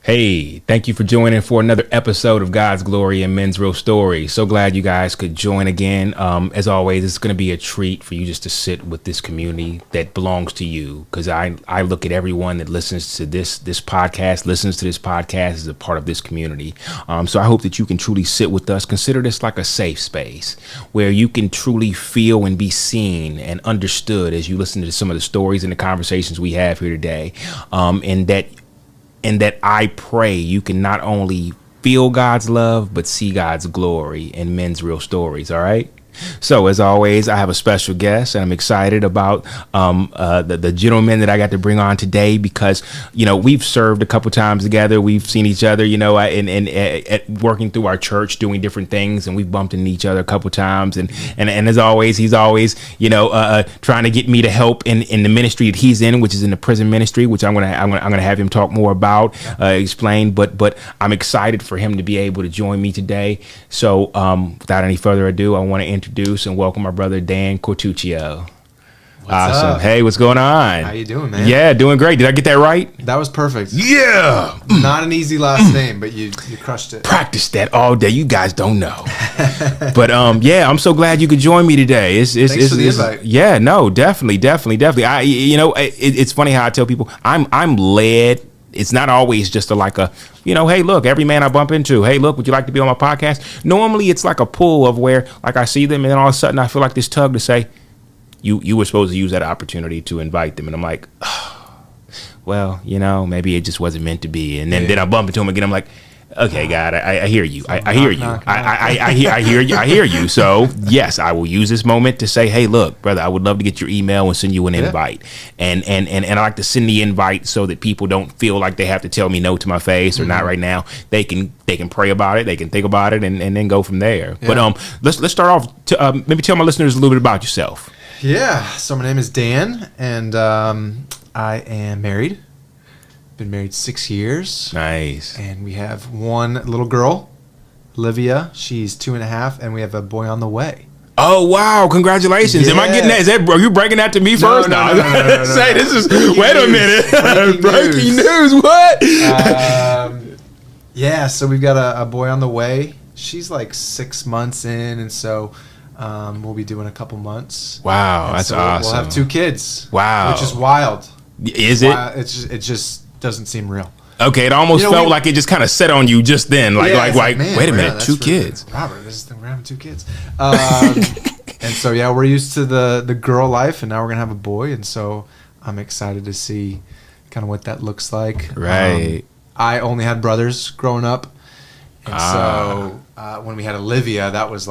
Hey, thank you for joining for another episode of God's Glory and Men's Real Stories. So glad you guys could join again. As always, it's going to be a treat for you just to sit with this community that belongs to you. Because I look at everyone that listens to this podcast as a part of this community. So I hope that you can truly sit with us. Consider this like a safe space where you can truly feel and be seen and understood as you listen to some of the stories and the conversations we have here today. And that I pray you can not only feel God's love, but see God's glory in Men's Real Stories. All right. So as always, I have a special guest, and I'm excited about the gentleman that I got to bring on today because, you know, we've served a couple times together. We've seen each other, you know, and working through our church, doing different things, and we've bumped into each other a couple times. And as always, he's always, you know, trying to get me to help in the ministry that he's in, which is in the prison ministry, which I'm gonna have him talk more about, explain. But I'm excited for him to be able to join me today. So without any further ado, I want to introduce and welcome our brother Dan Quartuccio. What's awesome. up? Hey, what's going on? How you doing, man? Yeah, doing great. Did I get that right? That was perfect. Yeah. Not an easy last name, but you crushed it. Practice that all day. You guys don't know. But yeah, I'm so glad you could join me today. Thanks for the invite. Yeah, no, definitely. It's funny how I tell people I'm led. It's not always just hey, look, every man I bump into, hey, look, would you like to be on my podcast? Normally it's like a pull of where, like, I see them and then all of a sudden I feel like this tug to say, you were supposed to use that opportunity to invite them. And I'm like, well, you know, maybe it just wasn't meant to be. And then I bump into him again. I'm like, okay, God, I hear you. I hear you. I hear you. So yes, I will use this moment to say, hey, look, brother, I would love to get your email and send you an invite. And I like to send the invite so that people don't feel like they have to tell me no to my face or not right now. They can pray about it. They can think about it and then go from there. Yeah. But let's start off. Maybe tell my listeners a little bit about yourself. Yeah. So my name is Dan, and I am married. Been married 6 years. Nice. And we have one little girl, Olivia. She's 2.5, and we have a boy on the way. Oh wow! Congratulations. Yeah. Am I getting that? Are you breaking that to me first? No. Say this is. Breaking wait news. A minute. Breaking news. What? Yeah. So we've got a boy on the way. She's like 6 months in, and so we'll be doing a couple months. Wow, and that's so awesome. We'll have 2 kids. Wow, which is wild. Is it? It just doesn't seem real. Okay, it almost felt like it just kind of set on you just then. Like, man, wait a minute, 2 kids. Robert, we're having 2 kids. And so, yeah, we're used to the girl life, and now we're going to have a boy. And so I'm excited to see kind of what that looks like. Right. I only had brothers growing up. And so when we had Olivia, that was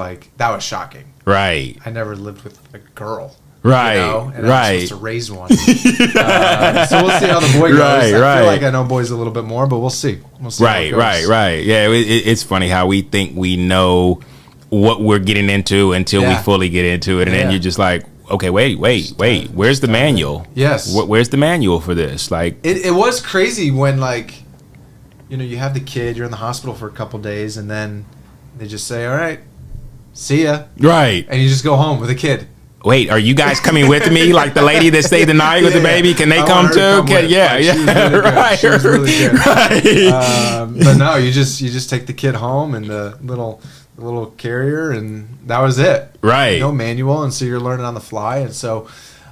shocking. Right. I never lived with a girl. Right, you know, and right. I'm supposed to raise one. So we'll see how the boy goes. I feel like I know boys a little bit more, but we'll see. Right. Yeah, it's funny how we think we know what we're getting into until we fully get into it, and then you're just like, okay, wait. Where's the manual? Yes. Where's the manual for this? Like, it was crazy when, like, you know, you have the kid, you're in the hospital for a couple days, and then they just say, all right, see ya. Right. And you just go home with a kid. Wait, are you guys coming with me? Like the lady that stayed the night with the baby? Can they come too? She was really good. But no, you just take the kid home and the little carrier, and that was it. Right. No manual, and so you're learning on the fly, and so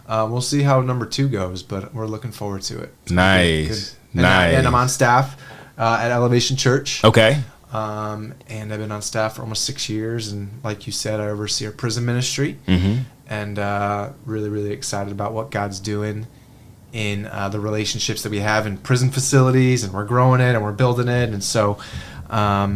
we'll see how number 2 goes, but we're looking forward to it. Nice. Good. And I'm on staff at Elevation Church. Okay. And I've been on staff for almost 6 years, and like you said, I oversee our prison ministry. Mm-hmm. And really, really excited about what God's doing in the relationships that we have in prison facilities, and we're growing it and we're building it. And so, a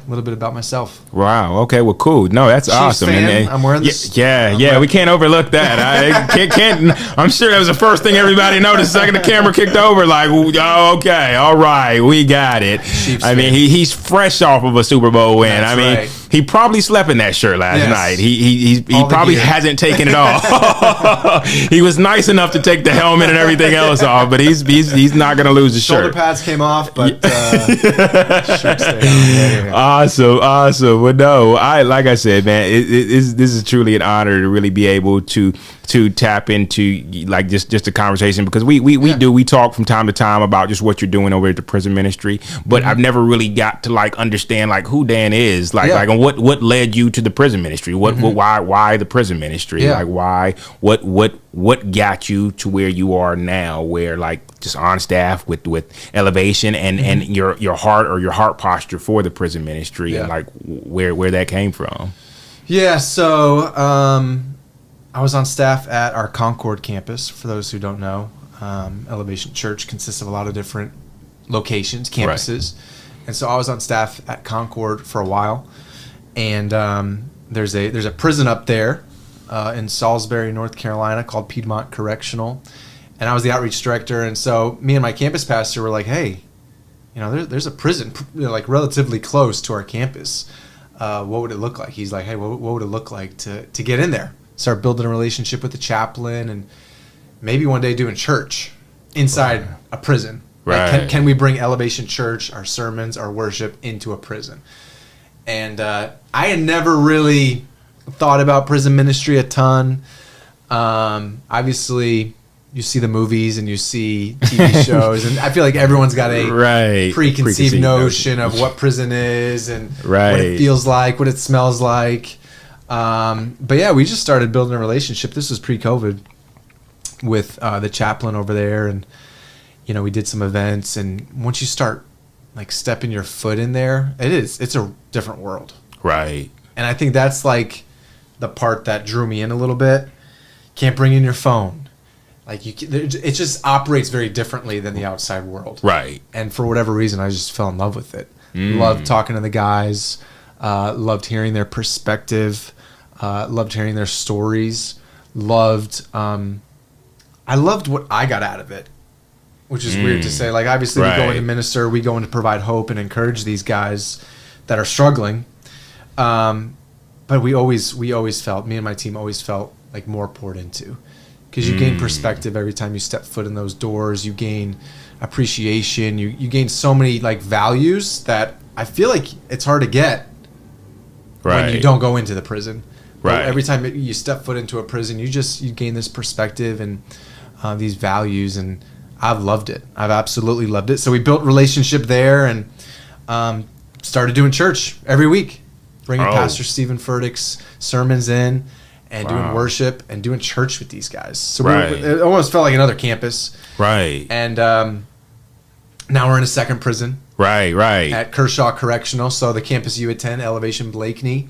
little bit about myself. Wow. Okay. Well, cool. No, that's Chiefs awesome. Fan. And, I'm wearing this. Yeah. We can't overlook that. I can't. I'm sure that was the first thing everybody noticed. The second the camera kicked over, like, oh, okay, all right, we got it. Chiefs I mean, fan. he's fresh off of a Super Bowl win. That's I mean, right. He probably slept in that shirt last night. He probably hasn't taken it off. He was nice enough to take the helmet and everything else off, but he's not going to lose the shirt. Shoulder pads came off, but shirt stayed on. Awesome. Well, no, like I said, man, this is truly an honor to really be able to to tap into like just a conversation, because we talk from time to time about just what you're doing over at the prison ministry, but I've never really got to like understand like who Dan is, like and what led you to the prison ministry, why the prison ministry, like why what got you to where you are now, where like just on staff with Elevation and your heart posture for the prison ministry, and like where that came from. Yeah, so I was on staff at our Concord campus. For those who don't know, Elevation Church consists of a lot of different locations, campuses. Right. And so I was on staff at Concord for a while. And there's a prison up there in Salisbury, North Carolina, called Piedmont Correctional. And I was the outreach director. And so me and my campus pastor were like, hey, there's a prison like relatively close to our campus. What would it look like? He's like, hey, what would it look like to get in there? Start building a relationship with the chaplain, and maybe one day doing church inside a prison. Right. Like, can we bring Elevation Church, our sermons, our worship into a prison? And I had never really thought about prison ministry a ton. Obviously, you see the movies and you see TV shows, and I feel like everyone's got a preconceived notion of what prison is and what it feels like, what it smells like. But yeah, we just started building a relationship. This was pre-COVID with the chaplain over there, and we did some events. And once you start like stepping your foot in there, it's a different world. Right. And I think that's like the part that drew me in a little bit. Can't bring in your phone. Like it just operates very differently than the outside world. Right. And for whatever reason, I just fell in love with it. Loved talking to the guys. Loved hearing their perspective. Loved hearing their stories. I loved what I got out of it, which is weird to say. Like, obviously, we go in to minister, we go in to provide hope and encourage these guys that are struggling. But we always felt, me and my team always felt like more poured into, because you gain perspective every time you step foot in those doors. You gain appreciation. You gain so many like values that I feel like it's hard to get when you don't go into the prison. Right. Every time you step foot into a prison, you gain this perspective and these values, and I've loved it. I've absolutely loved it. So we built relationship there, and started doing church every week, bringing Pastor Stephen Furtick's sermons in, and doing worship and doing church with these guys. So it almost felt like another campus. Right. And now we're in a second prison. Right. At Kershaw Correctional. So the campus you attend, Elevation Blakeney,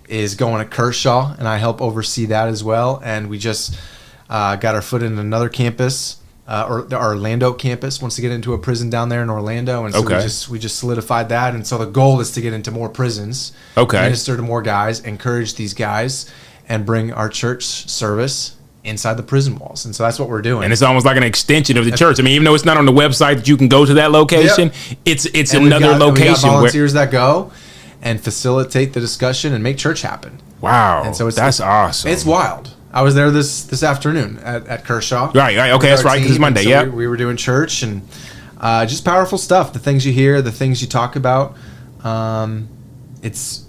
is going to Kershaw, and I help oversee that as well. And we just got our foot in another campus, or the Orlando campus, wants to get into a prison down there in Orlando. And so we just solidified that. And so the goal is to get into more prisons, minister to more guys, encourage these guys, and bring our church service inside the prison walls. And so that's what we're doing. And it's almost like an extension of the church. I mean, even though it's not on the website that you can go to that location, it's another location. We got volunteers that go and facilitate the discussion and make church happen. Wow. And so that's awesome. It's wild. I was there this afternoon at Kershaw. Right. Okay, that's right, because it's Monday. So we were doing church, and just powerful stuff. The things you hear, the things you talk about. It's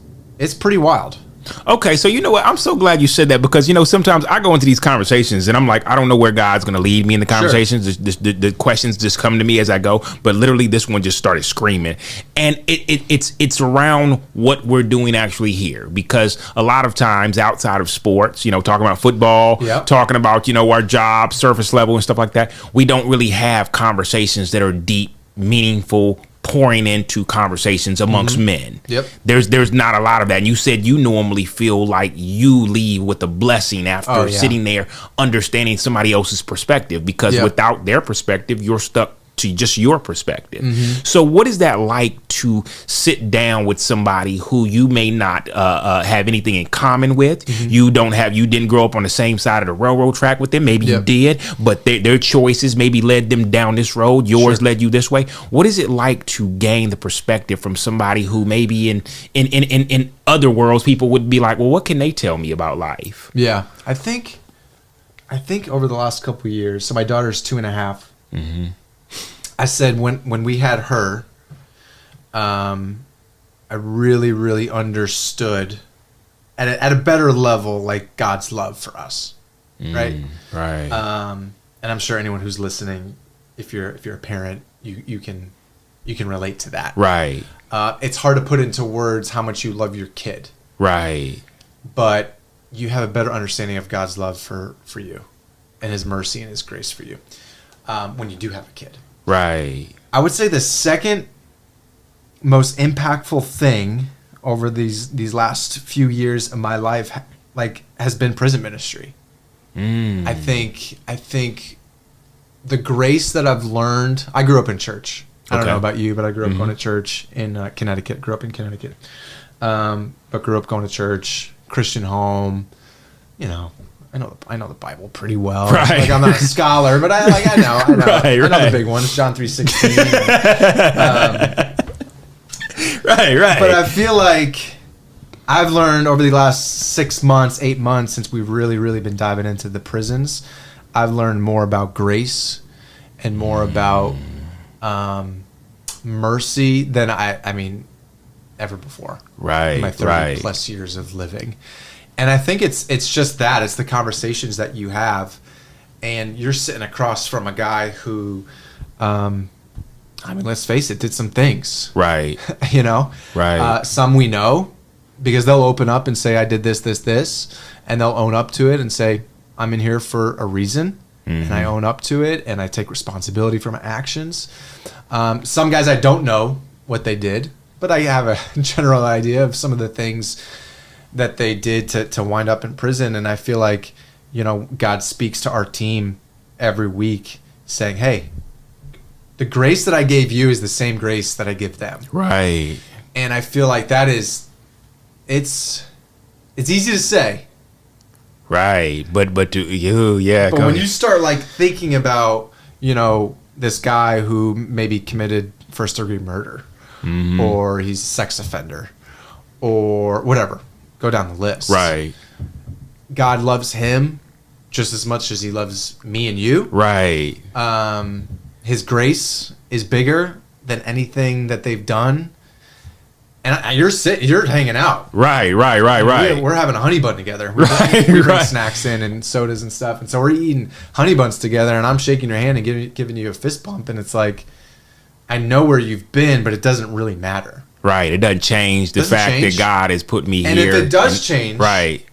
pretty wild. Okay, so you know what? I'm so glad you said that, because, sometimes I go into these conversations and I'm like, I don't know where God's going to lead me in the conversations. Sure. The questions just come to me as I go. But literally, this one just started screaming. And it's around what we're doing actually here, because a lot of times outside of sports, talking about football, talking about, our job, surface level and stuff like that, we don't really have conversations that are deep, meaningful, pouring into conversations amongst men. Yep. There's not a lot of that. And you said you normally feel like you leave with a blessing after sitting there understanding somebody else's perspective, because without their perspective, you're stuck to just your perspective. So what is that like to sit down with somebody who you may not have anything in common with? You didn't grow up on the same side of the railroad track with them. Maybe you did, but their choices maybe led them down this road. Yours led you this way. What is it like to gain the perspective from somebody who maybe in other worlds people would be like, well, what can they tell me about life? Yeah, I think over the last couple of years, so my daughter's 2.5. I said when we had her, I really, really understood at a better level, like, God's love for us. right? Right. And I'm sure anyone who's listening, if you're a parent, you can relate to that. Right. It's hard to put into words how much you love your kid. Right. But you have a better understanding of God's love for you and his mercy and his grace for you when you do have a kid. Right. I would say the second most impactful thing over these last few years of my life has been prison ministry. I think the grace that I've learned, I grew up in church. I don't know about you, but I grew up going to church in Connecticut. Grew up in Connecticut. But grew up going to church, Christian home. You know, I know the Bible pretty well. Right. Like I'm not a scholar, but I know. I know the big ones, John 3:16. Right. But I feel like I've learned over the last 6 months, 8 months, since we've really been diving into the prisons, I've learned more about grace and more about mercy than I mean ever before. Right. In my 30 plus years of living. And I think it's just that. It's the conversations that you have. And you're sitting across from a guy who, let's face it, did some things. Right. You know? Right. Some we know because they'll open up and say, I did this. And they'll own up to it and say, I'm in here for a reason. And I own up to it. And I take responsibility for my actions. Some guys I don't know what they did. But I have a general idea of some of the things that they did to wind up in prison. And I feel like, you know, God speaks to our team every week saying, hey, the grace that I gave you is the same grace that I give them. Right. And I feel like that is, it's easy to say. Right. But to you, yeah. But when you start like thinking about, you know, this guy who maybe committed first-degree murder, or he's a sex offender, or whatever. Go down the list. Right. God loves him just as much as he loves me and you. Right. His grace is bigger than anything that they've done. And you're hanging out. Right. We're having a honey bun together. We bring snacks in and sodas and stuff. And so we're eating honey buns together, and I'm shaking your hand and giving you a fist bump. And it's like, I know where you've been, but it doesn't really matter. Right. It doesn't change the fact that God has put me here. And if it does change, right,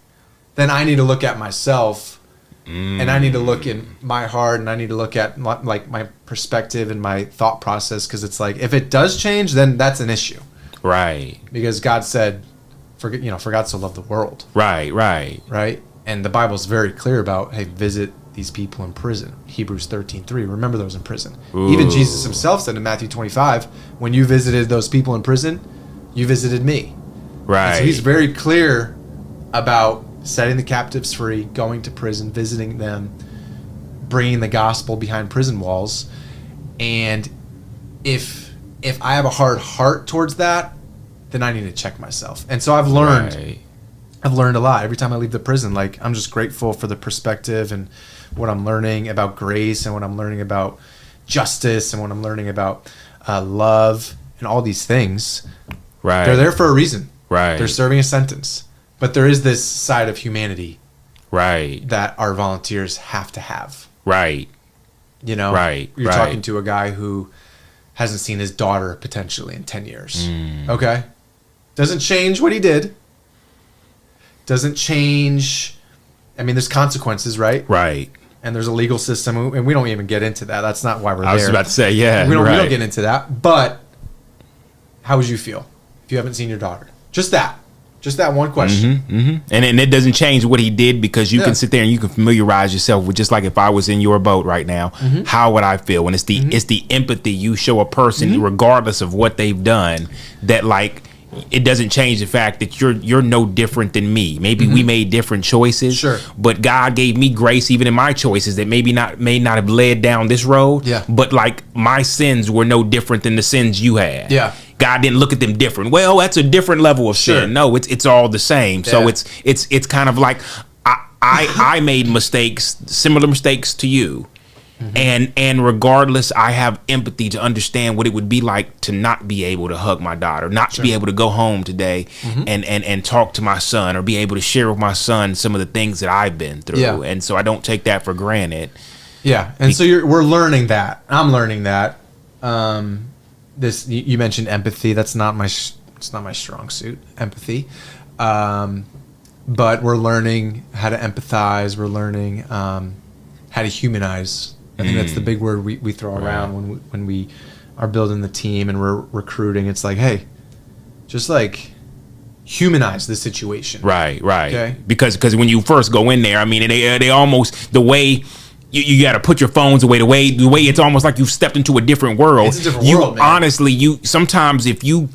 then I need to look at myself, and I need to look in my heart, and I need to look at like my perspective and my thought process, because it's like, if it does change, then that's an issue. Right. Because God said, for God so loved the world. Right. And the Bible's very clear about, hey, visit these people in prison. Hebrews 13:3. Remember those in prison. Ooh. Even Jesus himself said in Matthew 25, when you visited those people in prison, you visited me. Right. And so he's very clear about setting the captives free, going to prison, visiting them, bringing the gospel behind prison walls. And if I have a hard heart towards that, then I need to check myself. And so I've learned a lot. Every time I leave the prison, like, I'm just grateful for the perspective and what I'm learning about grace and what I'm learning about justice and what I'm learning about love and all these things. Right. They're there for a reason. Right. They're serving a sentence. But there is this side of humanity. Right. That our volunteers have to have. Right. You know? Right. You're talking to a guy who hasn't seen his daughter potentially in 10 years. Okay? Doesn't change what he did. Doesn't change. I mean, there's consequences, right? Right. And there's a legal system, and we don't even get into that. That's not why we're there. I was about to say, yeah. We don't get into that. But how would you feel if you haven't seen your daughter? Just that one question. And it doesn't change what he did, because you can sit there and you can familiarize yourself with, just like if I was in your boat right now, how would I feel? And it's the empathy you show a person, regardless of what they've done, that like, it doesn't change the fact that you're no different than me. Maybe we made different choices, sure, but God gave me grace even in my choices that may not have led down this road. Yeah. But like, my sins were no different than the sins you had. Yeah. God didn't look at them different. Well, that's a different level of sin. No, it's all the same. So it's kind of like I made mistakes, similar mistakes to you. And regardless, I have empathy to understand what it would be like to not be able to hug my daughter, not to be able to go home today and talk to my son, or be able to share with my son some of the things that I've been through. Yeah. And so I don't take that for granted. Yeah, and so we're learning that. I'm learning that. This you mentioned empathy. That's not it's not my strong suit. Empathy. But we're learning how to empathize. We're learning how to humanize. I think that's the big word we throw around when we are building the team and we're recruiting. It's like, hey, just like humanize the situation. Right. Okay. Because when you first go in there, I mean, they almost, the way you got to put your phones away, the way it's almost like you've stepped into a different world. It's a different world, man. Honestly, sometimes if you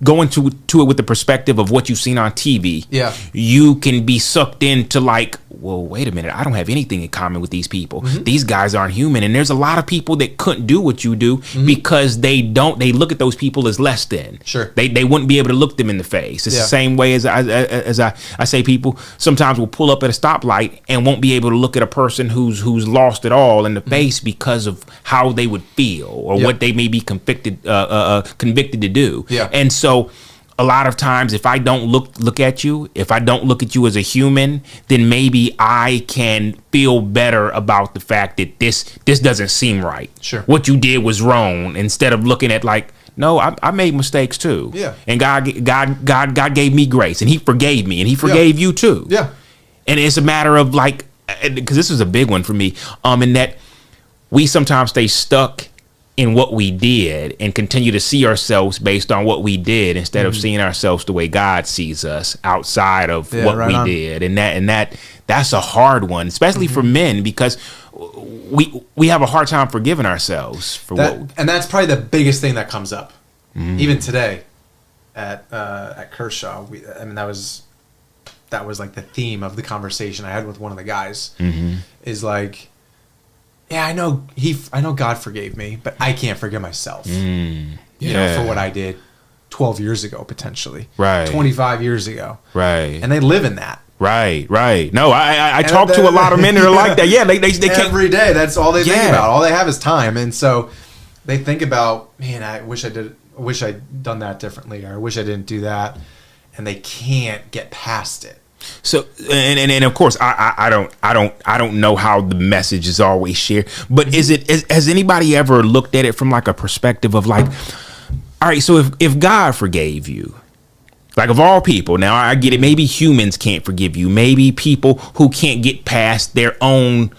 go into it with the perspective of what you've seen on TV, you can be sucked into like, well, wait a minute, I don't have anything in common with these people. These guys aren't human. And there's a lot of people that couldn't do what you do because they look at those people as less than. Sure. They wouldn't be able to look them in the face. It's the same way as I say, people sometimes will pull up at a stoplight and won't be able to look at a person who's lost it all in the face because of how they would feel or what they may be convicted to do. Yeah. And so a lot of times, if I don't look at you, if I don't look at you as a human, then maybe I can feel better about the fact that this doesn't seem right. Sure. What you did was wrong, instead of looking at like, no, I made mistakes too. Yeah. And God gave me grace, and He forgave me, and He forgave you too. Yeah. And it's a matter of like, because this was a big one for me, in that we sometimes stay stuck in what we did and continue to see ourselves based on what we did instead of seeing ourselves the way God sees us outside of what we did. And that's a hard one, especially for men, because we have a hard time forgiving ourselves for and that's probably the biggest thing that comes up. Even today at Kershaw, that was like the theme of the conversation I had with one of the guys. Is like, yeah, I know God forgave me, but I can't forgive myself. You know, for what I did 12 years ago, potentially. Right. 25 years ago. Right. And they live in that. Right. No, I talk to a lot of men that are like that. Yeah, they can't. Every day, that's all they think about. All they have is time. And so they think about, man, I wish I'd done that differently, or I wish I didn't do that. And they can't get past it. So and of course I don't know how the message is always shared, but has anybody ever looked at it from like a perspective of like, all right, so if God forgave you, like of all people, now I get it, maybe humans can't forgive you, maybe people who can't get past their own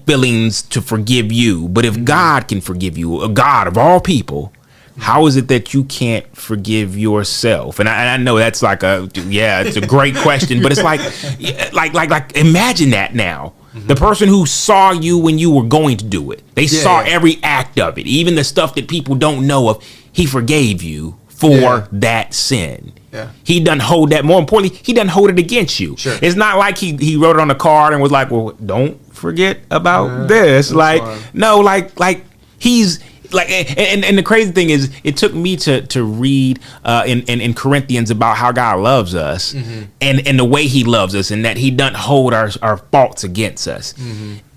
feelings to forgive you, but if God can forgive you, a God of all people, how is it that you can't forgive yourself? And I know that's like it's a great question, but it's like imagine that now. The person who saw you when you were going to do it, they saw every act of it, even the stuff that people don't know of. He forgave you for that sin. Yeah. He doesn't hold that. More importantly, he doesn't hold it against you. Sure. It's not like he wrote it on a card and was like, well, don't forget about this. Like, fine. No, like he's like, and the crazy thing is, it took me to read in Corinthians about how God loves us, and the way He loves us, and that He doesn't hold our faults against us,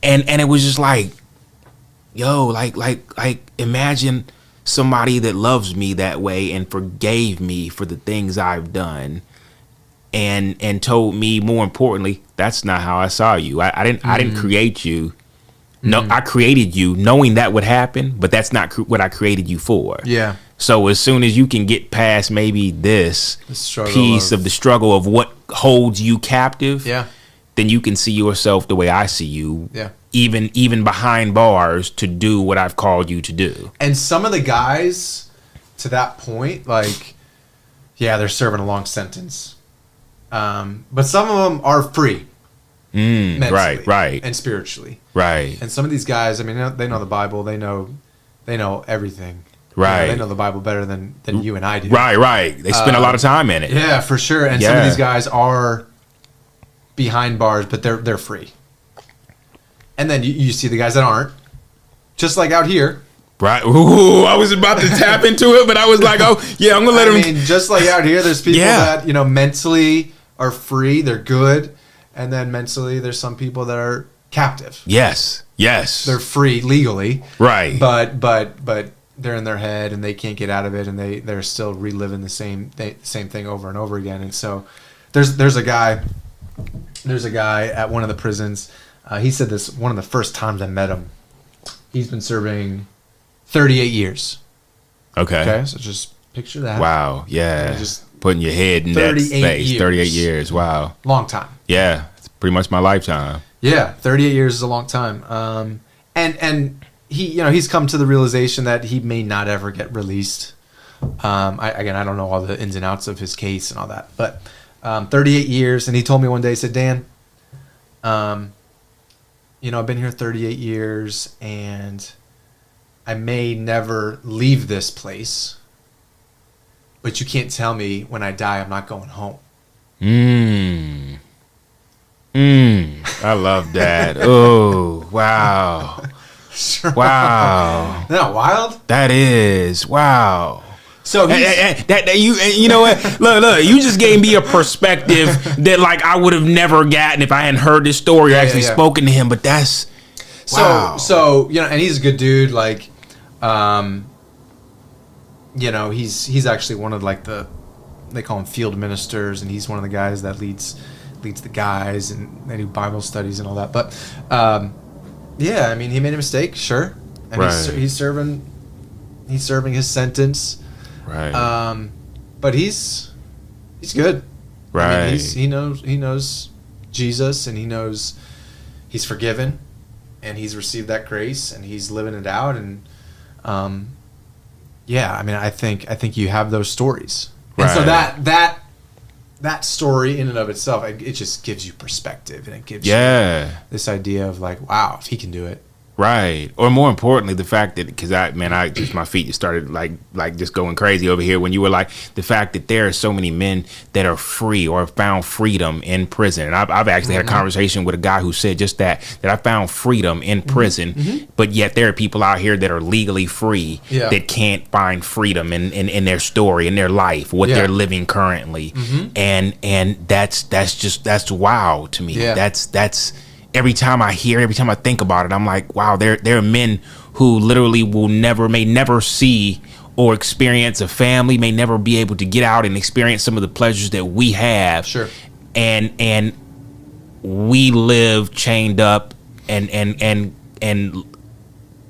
and it was just like, yo, like imagine somebody that loves me that way and forgave me for the things I've done, and told me, more importantly, that's not how I saw you. I didn't create you. No, I created you knowing that would happen, but that's not what I created you for. Yeah. So as soon as you can get past maybe this piece of the struggle of what holds you captive, then you can see yourself the way I see you. Yeah. Even behind bars, to do what I've called you to do. And some of the guys to that point, like, they're serving a long sentence. But some of them are free. Mentally, right, and spiritually, right. And some of these guys, I mean, they know the Bible, they know everything, right. You know, they know the Bible better than you and I do, right. They spend a lot of time in it, yeah, for sure. And some of these guys are behind bars, but they're free. And then you see the guys that aren't, just like out here, right. Ooh, I was about to tap into it, but I was like, oh yeah, I'm gonna let them. I mean, just like out here, there's people that mentally are free, they're good. And then mentally, there's some people that are captive. Yes. They're free legally. Right. But they're in their head and they can't get out of it, and they're still reliving the same thing over and over again. And so there's a guy at one of the prisons. He said this one of the first times I met him. He's been serving 38 years. Okay, so just picture that. Wow. Yeah. Just putting your head in that space. 38 years. Wow. Long time. Yeah. It's pretty much my lifetime. Yeah, 38 years is a long time. And he, he's come to the realization that he may not ever get released. I don't know all the ins and outs of his case and all that, but 38 years. And he told me one day, he said, Dan, I've been here 38 years and I may never leave this place, but you can't tell me when I die I'm not going home. I love that. Oh, wow. Sure. Wow. Isn't that wild? That is. Wow. So you know what? Look, you just gave me a perspective that like I would have never gotten if I hadn't heard this story or actually spoken to him. But that's wow. So and he's a good dude. Like, he's actually one of like they call him field ministers, and he's one of the guys that leads the guys, and they do Bible studies and all that. But he made a mistake, sure, and he's serving his sentence. Right. But he's good. Right. I mean, he knows Jesus, and he knows he's forgiven, and he's received that grace, and he's living it out. And I think you have those stories, and so that story in and of itself, it just gives you perspective, and it gives you this idea of like, wow, if he can do it. Right. Or more importantly, the fact that, because my feet just started like just going crazy over here when you were like, the fact that there are so many men that are free or have found freedom in prison. And I've actually had a conversation with a guy who said just that I found freedom in prison, but yet there are people out here that are legally free that can't find freedom in their story, in their life, what they're living currently. And that's wow to me. That's every time I think about it, I'm like, wow, there are men who literally may never see or experience a family, may never be able to get out and experience some of the pleasures that we have. Sure. And we live chained up and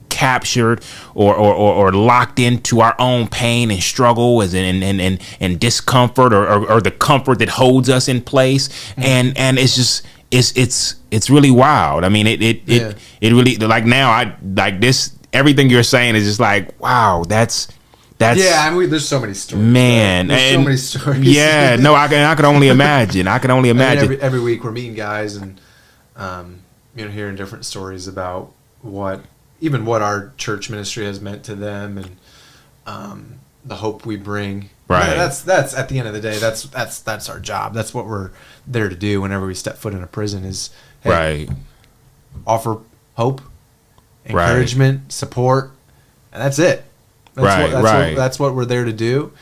captured or locked into our own pain and struggle and discomfort or the comfort that holds us in place. And it's just it's really wild. I mean, it really, like, now I like this, everything you're saying is just like, wow, that's there's so many stories, man. There's so many stories. Yeah, no, I can only imagine. Every week we're meeting guys and hearing different stories about what our church ministry has meant to them, and the hope we bring. Right. That's at the end of the day, that's our job. That's what we're there to do whenever we step foot in a prison is, offer hope, encouragement, support, and that's it. That's what we're there to do.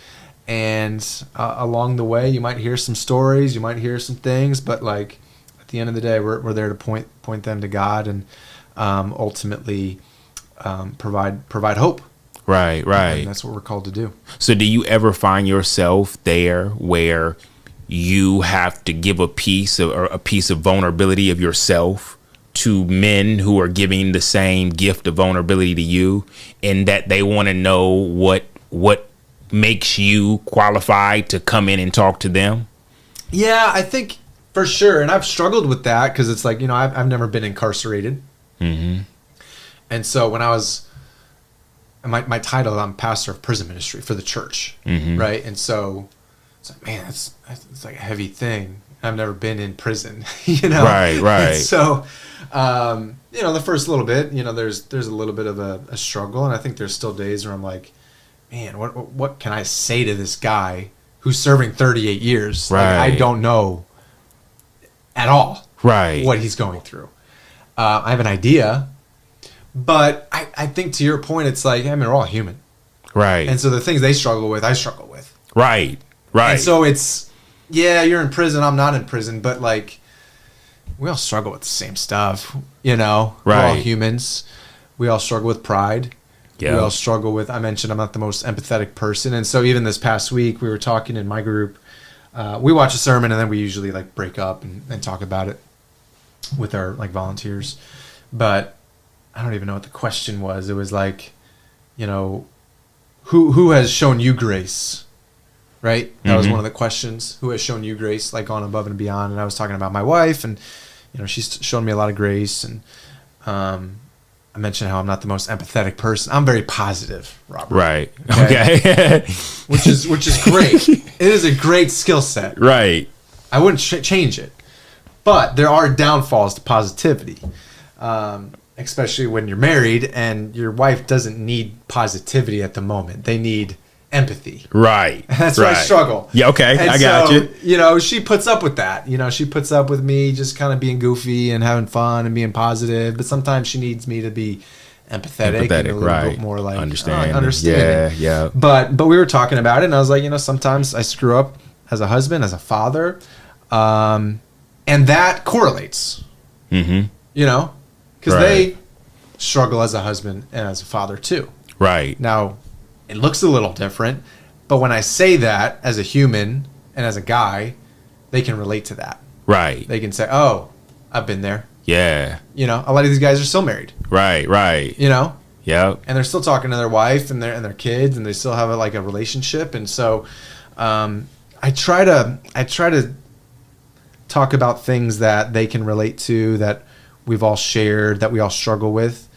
And along the way, you might hear some stories, you might hear some things, but like at the end of the day, we're there to point them to God and ultimately provide hope. Right. And that's what we're called to do. So do you ever find yourself there where you have to give a piece of vulnerability of yourself to men who are giving the same gift of vulnerability to you, and that they want to know what makes you qualified to come in and talk to them? Yeah, I think for sure. And I've struggled with that because it's like, I've never been incarcerated. Mm-hmm. And so when I was, my title, I'm pastor of prison ministry for the church, right? And so it's like, man, it's like a heavy thing. I've never been in prison, Right. And so, the first little bit, there's a little bit of a struggle, and I think there's still days where I'm like, man, what can I say to this guy who's serving 38 years? Right. Like, I don't know at all what he's going through. I have an idea. But I think to your point, it's like, we're all human. Right. And so the things they struggle with, I struggle with. Right. And so it's, you're in prison, I'm not in prison, but like, we all struggle with the same stuff, you know. We're all Right. humans. We all struggle with pride. Yeah. We all struggle with, I mentioned I'm not the most empathetic person. And so even this past week, we were talking in my group. We watch a sermon and then we usually like break up and talk about it with our like volunteers. But I don't even know what the question was. It was like, you know, who has shown you grace? Right? That was one of the questions. Who has shown you grace, like gone above and beyond? And I was talking about my wife, and you know, she's shown me a lot of grace. And I mentioned how I'm not the most empathetic person. I'm very positive, Robert. Right. Okay. which is great. It is a great skill set. Right. I wouldn't change it, but there are downfalls to positivity, especially when you're married and your wife doesn't need positivity at the moment. They need empathy. Right. That's where I struggle. Yeah. Okay. And I got you. You know, she puts up with that. You know, she puts up with me just kind of being goofy and having fun and being positive. But sometimes she needs me to be empathetic and a little bit more like understanding. Yeah. But we were talking about it, and I was like, you know, sometimes I screw up as a husband, as a father, and that correlates. Mm-hmm. You know, because they struggle as a husband and as a father too. Right. Now, it looks a little different, but when I say that as a human and as a guy, they can relate to that. Right. They can say, "Oh, I've been there." Yeah. You know, a lot of these guys are still married. Right. Right. You know, Yep. and they're still talking to their wife and their kids, and they still have a relationship. And so, I try to talk about things that they can relate to, that we've all shared, that we all struggle with.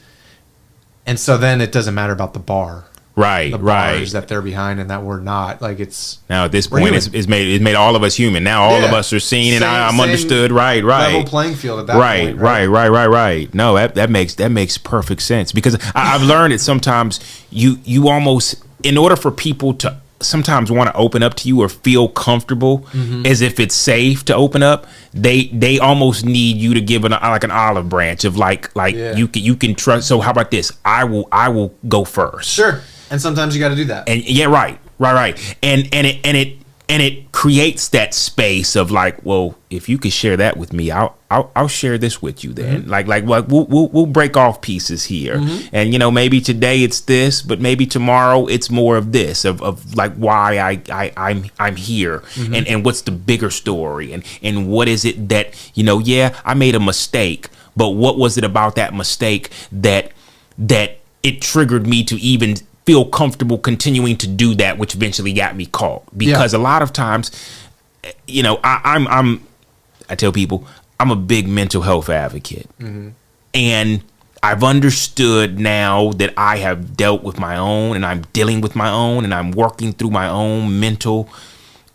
And so then it doesn't matter about the bar. Right. The Right. bars that they're behind and that we're not. Like it's Now at this we're point, human. it's made all of us human. Now all of Yeah. us are seen, and I'm Same understood. Right. Right. level playing field at that Right, point. right. No, that makes perfect sense, because I've learned that sometimes you almost, in order for people to sometimes want to open up to you or feel comfortable, as if it's safe to open up, they almost need you to give an olive branch of like Yeah. you can trust. So how about this? I will go first. Sure. And sometimes you got to do that. And yeah, right. And it creates that space of like, well, if you could share that with me, I'll share this with you then. We'll break off pieces here. And you know, maybe today it's this, but maybe tomorrow it's more of this, of like why I'm here, and what's the bigger story, and what is it that, you know, yeah, I made a mistake, but what was it about that mistake that it triggered me to even feel comfortable continuing to do that, which eventually got me caught. Because a lot of times, you know, I tell people I'm a big mental health advocate, and I've understood now that I have dealt with my own, and I'm dealing with my own, and I'm working through my own mental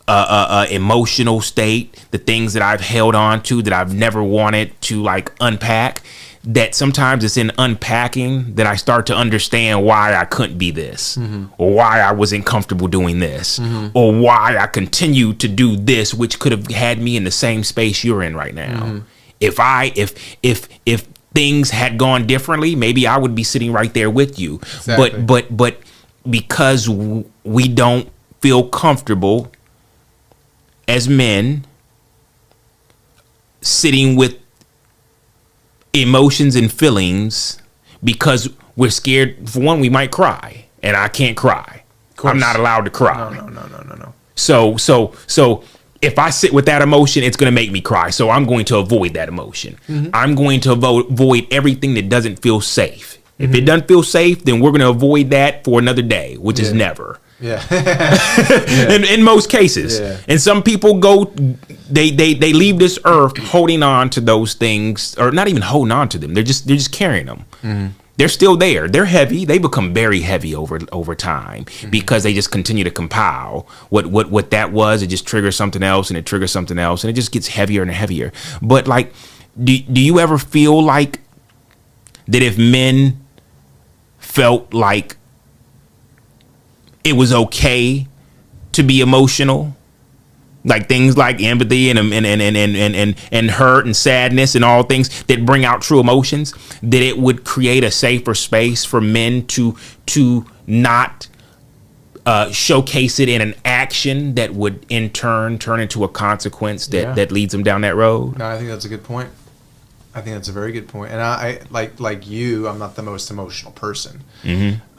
emotional state, the things that I've held on to that I've never wanted to like unpack, that sometimes it's in unpacking that I start to understand why I couldn't be this, or why I wasn't comfortable doing this, or why I continue to do this, which could have had me in the same space you're in right now. If things had gone differently, maybe I would be sitting right there with you. Exactly. But because we don't feel comfortable as men sitting with emotions and feelings, because we're scared. For one, we might cry, and I can't cry. I'm not allowed to cry. No. So if I sit with that emotion, it's going to make me cry. So I'm going to avoid that emotion. I'm going to avoid everything that doesn't feel safe. If it doesn't feel safe, then we're going to avoid that for another day, which is never. Yeah. In most cases. Yeah. And some people they leave this earth holding on to those things, or not even holding on to them. They're just carrying them. They're still there. They're heavy. They become very heavy over time, because they just continue to compile what that was. It just triggers something else, and it triggers something else, and it just gets heavier and heavier. But like, do you ever feel like that if men felt like it was okay to be emotional, like things like empathy and hurt and sadness and all things that bring out true emotions, that it would create a safer space for men to not showcase it in an action that would in turn turn into a consequence that leads them down that road? No, I think that's a good point. I think that's a very good point. And I like you, I'm not the most emotional person.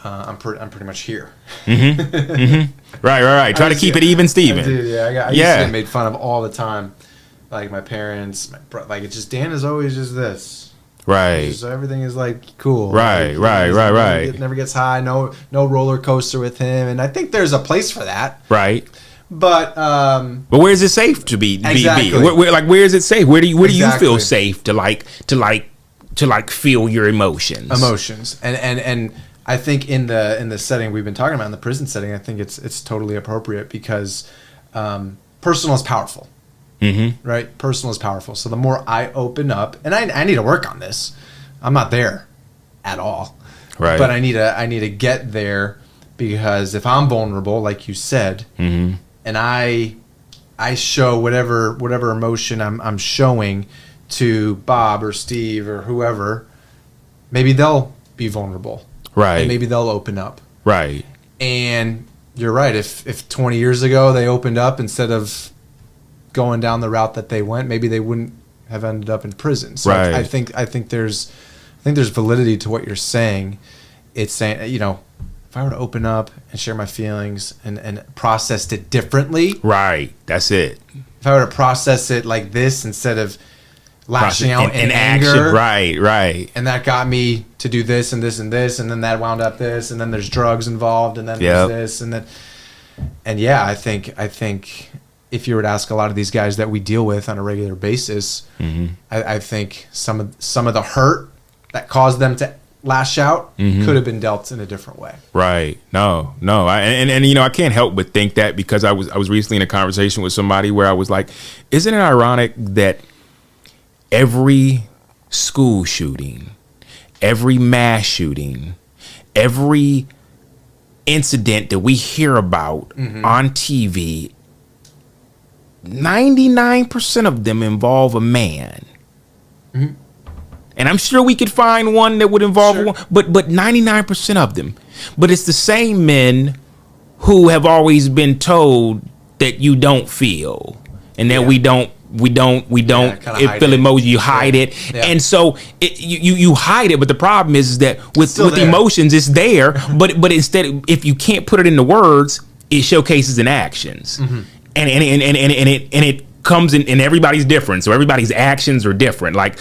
I'm pretty much here. Right. Try to keep it even, Steven. I used to get made fun of all the time. Like my parents, like it's just Dan is always just this. Right. So everything is like cool. Right. It never gets high. No roller coaster with him. And I think there's a place for that. Right. But where is it safe to be? Exactly. Where is it safe? Where do you feel safe to feel your emotions? And I think in the setting we've been talking about, in the prison setting, I think it's totally appropriate because personal is powerful. Right? Personal is powerful. So the more I open up, and I need to work on this. I'm not there at all. Right. But I need to get there, because if I'm vulnerable, like you said, and I show whatever emotion I'm showing to Bob or Steve or whoever, maybe they'll be vulnerable. Right. And maybe they'll open up. Right. And you're right. If 20 years ago they opened up instead of going down the route that they went, maybe they wouldn't have ended up in prison. So right. I think there's validity to what you're saying. It's saying, if I were to open up and share my feelings and processed it differently. Right. That's it. If I were to process it like this instead of lashing out in anger. Action. Right. And that got me to do this and this and this, and then that wound up this, and then there's drugs involved, and then there's this, and then, and yeah, I think if you were to ask a lot of these guys that we deal with on a regular basis, I think some of the hurt that caused them to lash out could have been dealt in a different way. Right. No. And I can't help but think that, because I was recently in a conversation with somebody where I was like, isn't it ironic that every school shooting, every mass shooting, every incident that we hear about on TV, 99% of them involve a man. And I'm sure we could find one that would involve a woman, but 99% of them. But it's the same men who have always been told that you don't feel, and that we don't feel emotion. You hide it, and so you hide it. But the problem is that with emotions, it's there. But instead, if you can't put it into words, it showcases in actions, and it comes in, and everybody's different, so everybody's actions are different. Like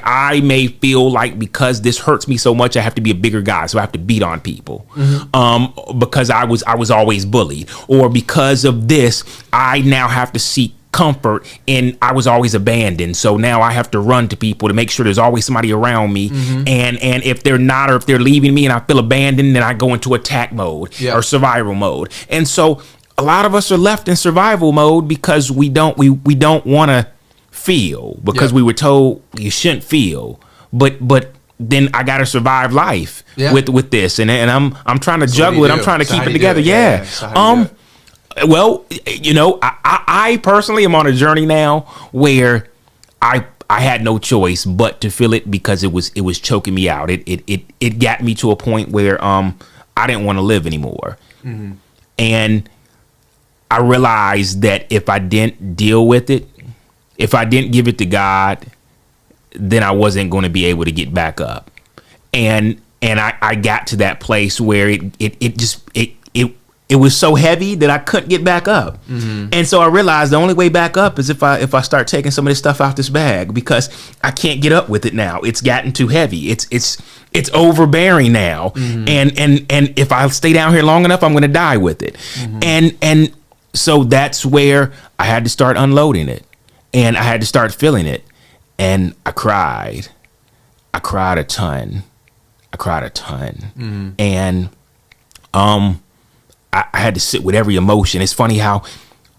I may feel like, because this hurts me so much, I have to be a bigger guy, so I have to beat on people, because I was always bullied, or because of this, I now have to seek comfort, and I was always abandoned, so now I have to run to people to make sure there's always somebody around me, and if they're not, or if they're leaving me and I feel abandoned, then I go into attack mode or survival mode. And so a lot of us are left in survival mode because we don't want to feel, because we were told you shouldn't feel, but then I got to survive life with this, and I'm trying to juggle it. I'm trying to keep it together. Well, I personally am on a journey now where I had no choice but to feel it, because it was choking me out. It got me to a point where I didn't want to live anymore, and I realized that if I didn't deal with it, if I didn't give it to God, then I wasn't going to be able to get back up. And I got to that place where it was so heavy that I couldn't get back up. And so I realized the only way back up is if I start taking some of this stuff out this bag, because I can't get up with it now. It's gotten too heavy. It's overbearing now. And if I stay down here long enough, I'm going to die with it. And so that's where I had to start unloading it, and I had to start feeling it. And I cried a ton. And I had to sit with every emotion. It's funny how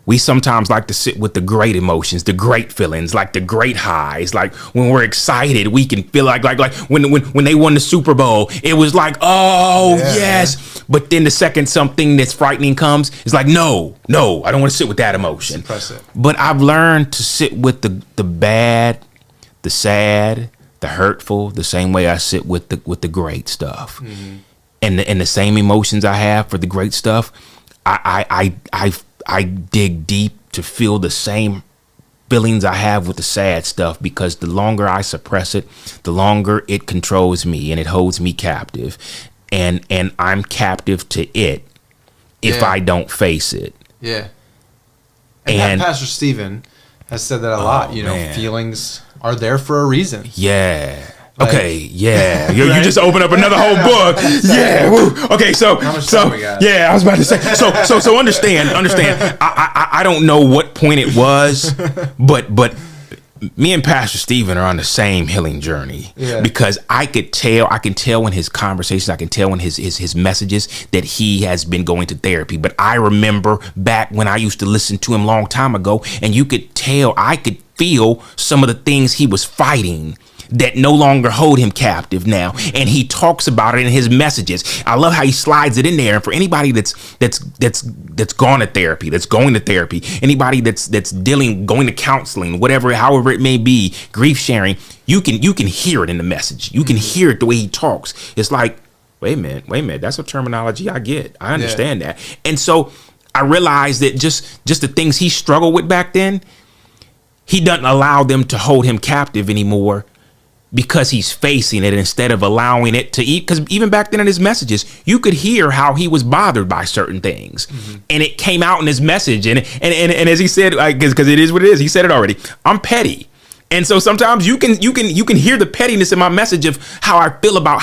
we sometimes like to sit with the great emotions, the great feelings, like the great highs. Like when we're excited, we can feel like when they won the Super Bowl, it was like, oh yes. But then the second something that's frightening comes, it's like, no, I don't want to sit with that emotion. Suppress it. But I've learned to sit with the bad, the sad, the hurtful, the same way I sit with the great stuff. And the same emotions I have for the great stuff, I dig deep to feel the same feelings I have with the sad stuff, because the longer I suppress it, the longer it controls me and it holds me captive. And I'm captive to it if I don't face it. Yeah. And Pastor Stephen has said that a lot. You know, man. Feelings are there for a reason. Yeah. Like, okay. Yeah. Right? You just open up another whole book. Yeah. Woo. Okay. So yeah, I was about to say. So understand. I don't know what point it was, but me and Pastor Stephen are on the same healing journey, because I can tell in his conversations, I can tell in his messages that he has been going to therapy. But I remember back when I used to listen to him a long time ago, and you could tell, I could feel some of the things he was fighting that no longer hold him captive now. And he talks about it in his messages. I love how he slides it in there. And for anybody that's gone to therapy, that's going to therapy, anybody that's going to counseling, whatever, however it may be, grief sharing, you can hear it in the message. You can hear it the way he talks. It's like, wait a minute, that's a terminology I get. I understand that. And so I realized that just the things he struggled with back then, he doesn't allow them to hold him captive anymore, because he's facing it instead of allowing it to eat. Because even back then in his messages, you could hear how he was bothered by certain things, and it came out in his message. And as he said, because it is what it is, he said it already. I'm petty. And so sometimes you can hear the pettiness in my message of how I feel about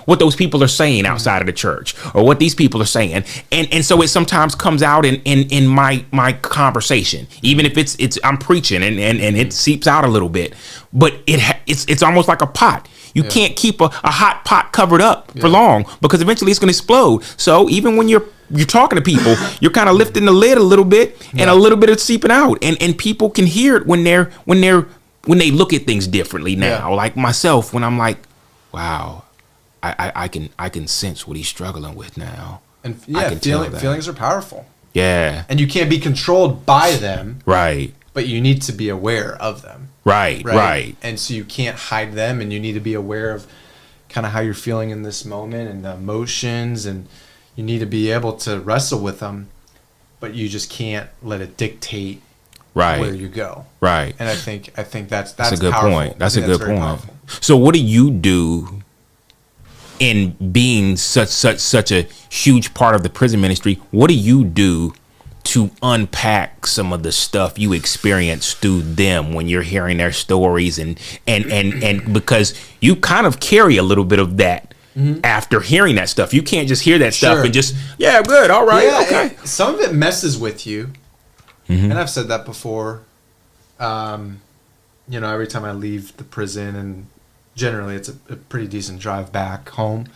what those people are saying outside of the church, or what these people are saying. And so it sometimes comes out in my conversation, even if it's I'm preaching and it seeps out a little bit, but it's almost like a pot. You can't keep a hot pot covered up for long, because eventually it's going to explode. So even when you're talking to people, you're kind of lifting the lid a little bit, and a little bit of seeping out, and people can hear it when they look at things differently now. Like myself, when I'm like, wow, I can sense what he's struggling with now. And feelings are powerful. Yeah. And you can't be controlled by them. Right. But you need to be aware of them. Right. And so you can't hide them, and you need to be aware of kind of how you're feeling in this moment and the emotions, and you need to be able to wrestle with them, but you just can't let it dictate where you go. Right. And I think that's a good powerful point. That's a good point. Powerful. So what do you do in being such a huge part of the prison ministry? What do you do to unpack some of the stuff you experience through them when you're hearing their stories, and because you kind of carry a little bit of that after hearing that stuff. You can't just hear that stuff and just, good, all right, okay. Some of it messes with you, and I've said that before. Every time I leave the prison, and generally it's a pretty decent drive back home,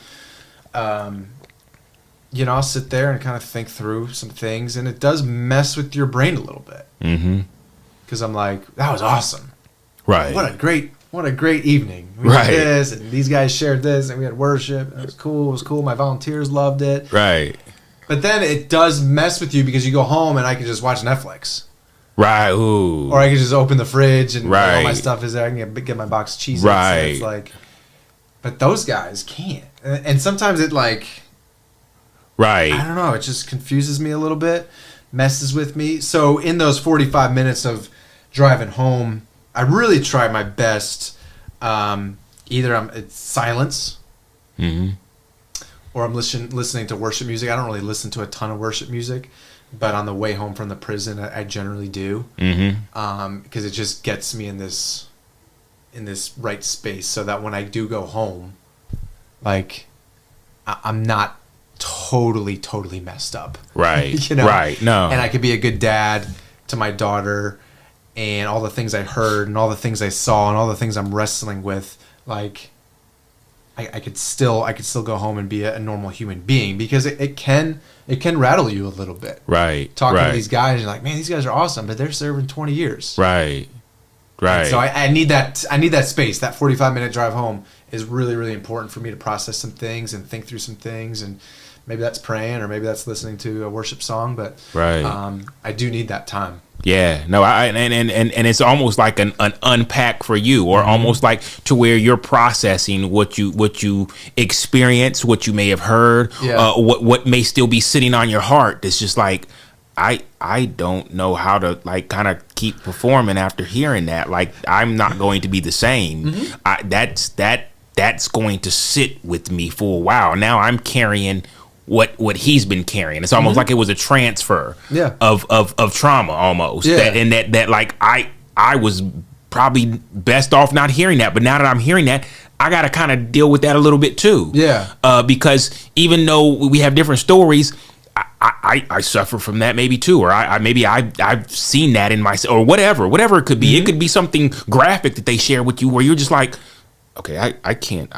I'll sit there and kind of think through some things, and it does mess with your brain a little bit. Because I'm like, that was awesome. Right. What a great evening. We did this, and these guys shared this, and we had worship, and it was cool. My volunteers loved it. Right. But then it does mess with you, because you go home and I can just watch Netflix. Right. Ooh. Or I can just open the fridge and all my stuff is there. I can get my box of Cheez-Its. Right. It's like, but those guys can't. And sometimes it like... Right. I don't know. It just confuses me a little bit, messes with me. So in those 45 minutes of driving home, I really try my best. Either it's silence, or I'm listening to worship music. I don't really listen to a ton of worship music, but on the way home from the prison, I generally do, because it just gets me in this right space, so that when I do go home, like I'm not totally messed up. Right. Right. No. And I could be a good dad to my daughter, and all the things I heard and all the things I saw and all the things I'm wrestling with, like I could still go home and be a normal human being, because it can rattle you a little bit. Right. Talking to these guys, you're like, man, these guys are awesome, but they're serving 20 years. Right. And so I need that space. That 45-minute drive home is really, really important for me to process some things and think through some things, and maybe that's praying, or maybe that's listening to a worship song, but I do need that time. Yeah, no, and it's almost like an unpack for you, or almost like to where you're processing what you experience, what you may have heard, what may still be sitting on your heart. It's just like, I don't know how to like kind of keep performing after hearing that. Like I'm not going to be the same. That's going to sit with me for a while. Now I'm carrying what he's been carrying. It's almost like it was a transfer of trauma almost. Yeah. That like I was probably best off not hearing that. But now that I'm hearing that, I got to kind of deal with that a little bit too. Yeah. Because even though we have different stories, I suffer from that maybe too, or I've seen that in myself, or whatever it could be. It could be something graphic that they share with you where you're just like, okay, I can't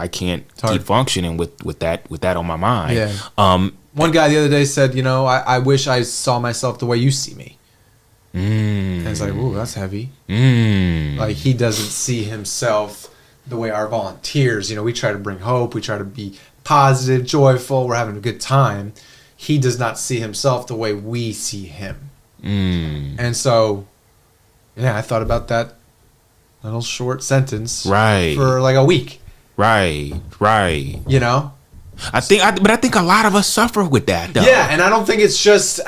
keep functioning with that on my mind. Yeah. One guy the other day said, I wish I saw myself the way you see me. And it's like, ooh, that's heavy. Like he doesn't see himself the way our volunteers. We try to bring hope. We try to be positive, joyful. We're having a good time. He does not see himself the way we see him. And so, I thought about that little short sentence for like a week. Right. I think a lot of us suffer with that though. Yeah, and I don't think it's just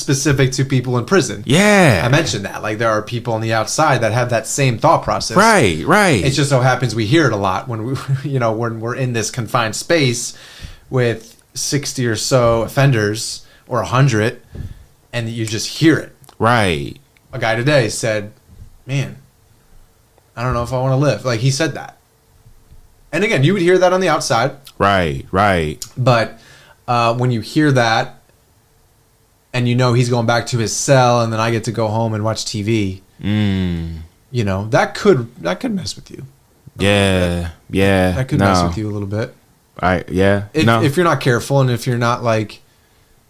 specific to people in prison. Yeah. I mentioned that. Like there are people on the outside that have that same thought process. Right. It just so happens we hear it a lot when we when we're in this confined space with 60 or so offenders or 100, and you just hear it. Right. A guy today said, "Man, I don't know if I want to live." Like he said that. And again, you would hear that on the outside. Right. But when you hear that and he's going back to his cell and then I get to go home and watch TV, that could mess with you. Yeah. That could mess with you a little bit. If you're not careful and if you're not like,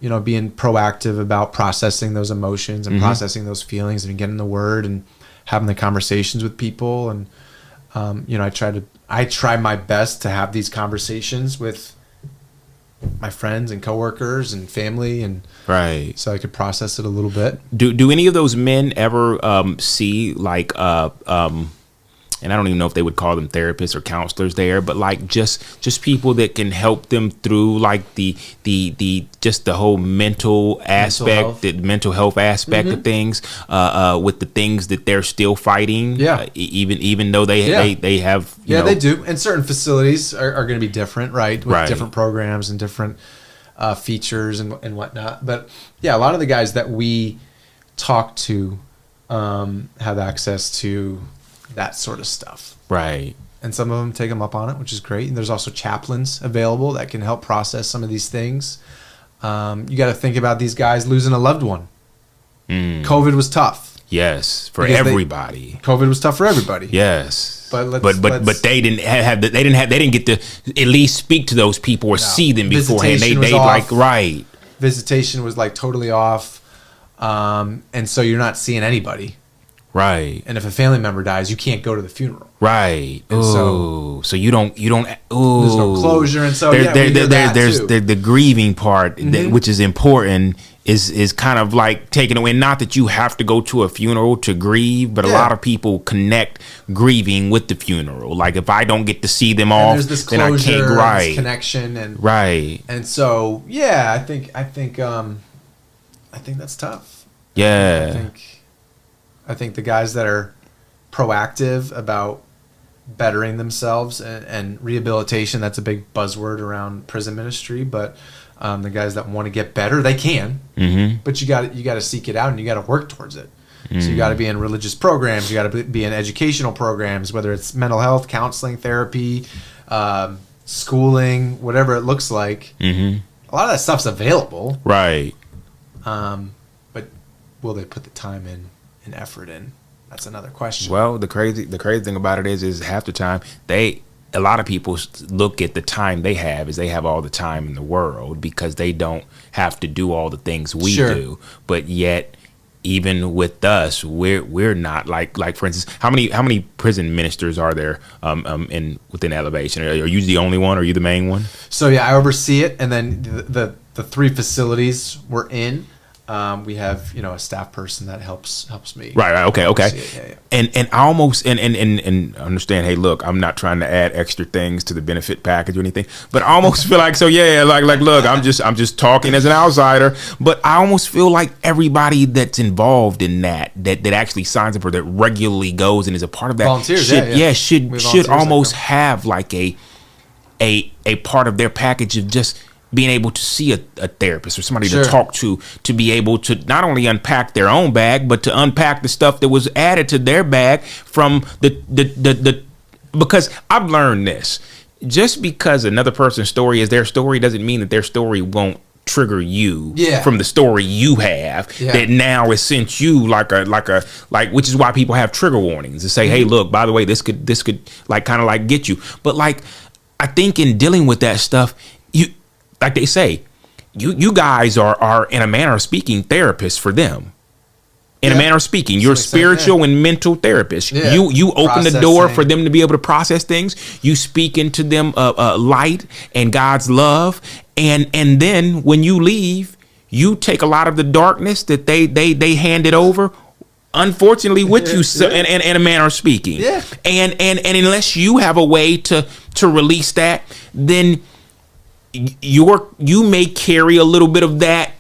being proactive about processing those emotions and processing those feelings and getting the word and having the conversations with people. And, I try my best to have these conversations with my friends and coworkers and family, and so I could process it a little bit. Do any of those men ever see like and I don't even know if they would call them therapists or counselors there, but like just people that can help them through like the just the whole mental aspect, the mental health aspect of things, with the things that they're still fighting. Yeah. Even though they have they do. And certain facilities are going to be different, right? With different programs and different features and whatnot. But yeah, a lot of the guys that we talk to have access to that sort of stuff. Right. And some of them take them up on it, which is great. And there's also chaplains available that can help process some of these things. You got to think about these guys losing a loved one. COVID was tough. Yes, for everybody. COVID was tough for everybody. Yes. But they didn't have they didn't get to at least speak to those people or see them beforehand. Visitation was like totally off. And so you're not seeing anybody. Right. And if a family member dies, you can't go to the funeral. Right. And so you don't there's no closure. And so there's the grieving part, which is important, is kind of like taken away. Not that you have to go to a funeral to grieve, but a lot of people connect grieving with the funeral. Like if I don't get to see them off, there's this closure, then I can't. This connection, and and so I think that's tough. Yeah. I think the guys that are proactive about bettering themselves and rehabilitation, that's a big buzzword around prison ministry, but the guys that want to get better, they can, but you got to seek it out and you got to work towards it. So you got to be in religious programs, you got to be in educational programs, whether it's mental health, counseling, therapy, schooling, whatever it looks like. A lot of that stuff's available. Right. But will they put the time in and effort in? That's another question. Well, the crazy thing about it is half the time a lot of people look at the time they have as they have all the time in the world because they don't have to do all the things we do. But yet, even with us, we're not like for instance, how many prison ministers are there within Elevation? Are you the only one? Or are you the main one? So yeah, I oversee it, and then the 3 facilities we're in. we have a staff person that helps me. Right. Okay. Yeah. And I almost and understand. Hey, look, I'm not trying to add extra things to the benefit package or anything, but I almost feel like like look, I'm just talking as an outsider, but I almost feel like everybody that's involved in that actually signs up or that regularly goes and is a part of that volunteers. Should almost have like a part of their package of just being able to see a therapist or somebody to talk to be able to not only unpack their own bag, but to unpack the stuff that was added to their bag from the because I've learned this. Just because another person's story is their story doesn't mean that their story won't trigger you from the story you have that now has sent you like which is why people have trigger warnings to say, hey, look, by the way, this could like kind of like get you. But like, I think in dealing with that stuff, like they say, you guys are in a manner of speaking therapists for them. In a manner of speaking, you're spiritual and mental therapists. Yeah. You open the door for them to be able to process things. You speak into them light and God's love, and then when you leave, you take a lot of the darkness that they handed over, unfortunately, with you in a manner of speaking. Yeah. And unless you have a way to release that, then you may carry a little bit of that,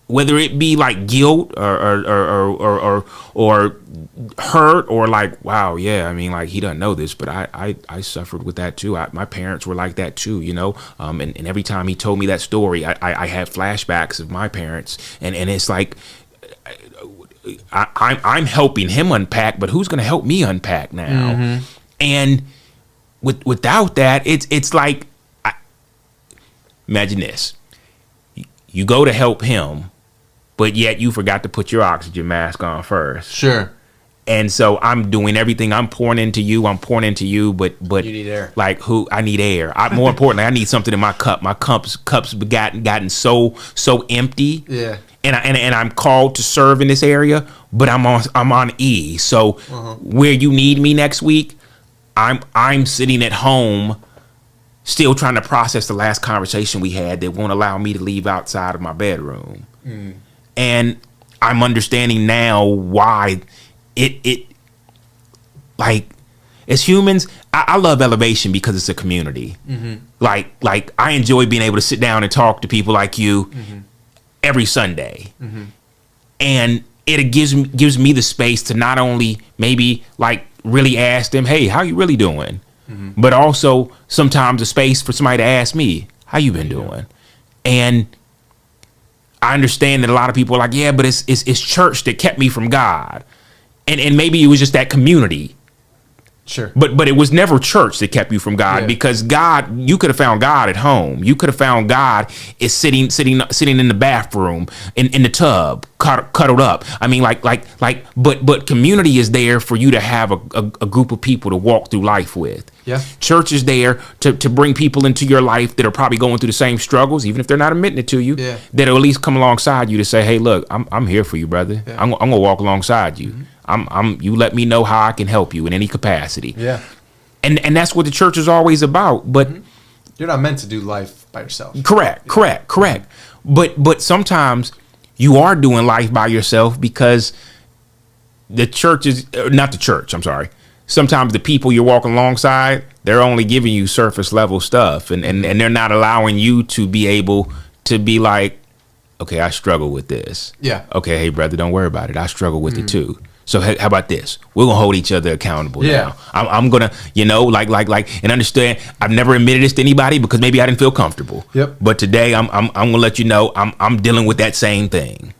whether it be like guilt or hurt or like, wow, yeah, I mean, like he doesn't know this, but I suffered with that too. My parents were like that too, and every time he told me that story, I had flashbacks of my parents, and it's like I'm helping him unpack, but who's going to help me unpack now? Mm-hmm. And without that, it's like, imagine this. You go to help him, but yet you forgot to put your oxygen mask on first. Sure. And so I'm doing everything. I'm pouring into you, but you need air. Like I need air. More importantly, I need something in my cup. My cups gotten so empty. Yeah. And I'm called to serve in this area, but I'm on E. So where you need me next week, I'm sitting at home still trying to process the last conversation we had that won't allow me to leave outside of my bedroom. Mm. And I'm understanding now why it like, as humans, I love Elevation because it's a community. Mm-hmm. Like I enjoy being able to sit down and talk to people like you every Sunday. Mm-hmm. And it gives me the space to not only maybe like really ask them, hey, how you really doing? Mm-hmm. But also sometimes a space for somebody to ask me, how you been doing? And I understand that a lot of people are like, yeah, but it's church that kept me from God. And maybe it was just that community. Sure. But it was never church that kept you from God, because God, you could have found God at home. You could have found God is sitting in the bathroom, in the tub, cuddled up. I mean, but community is there for you to have a group of people to walk through life with. Yeah. Church is there to bring people into your life that are probably going through the same struggles, even if they're not admitting it to you. Yeah. That'll at least come alongside you to say, hey, look, I'm here for you, brother. Yeah. I'm gonna walk alongside you. Mm-hmm. You let me know how I can help you in any capacity. Yeah. And that's what the church is always about. But you're not meant to do life by yourself. Correct. But sometimes you are doing life by yourself because the church is not the church. I'm sorry. Sometimes the people you're walking alongside, they're only giving you surface level stuff, and they're not allowing you to be able to be like, okay, I struggle with this. Yeah. Okay, hey brother, don't worry about it. I struggle with it too. So how about this? We're gonna hold each other accountable now. I'm gonna, and understand. I've never admitted this to anybody because maybe I didn't feel comfortable. Yep. But today I'm gonna let you know I'm dealing with that same thing.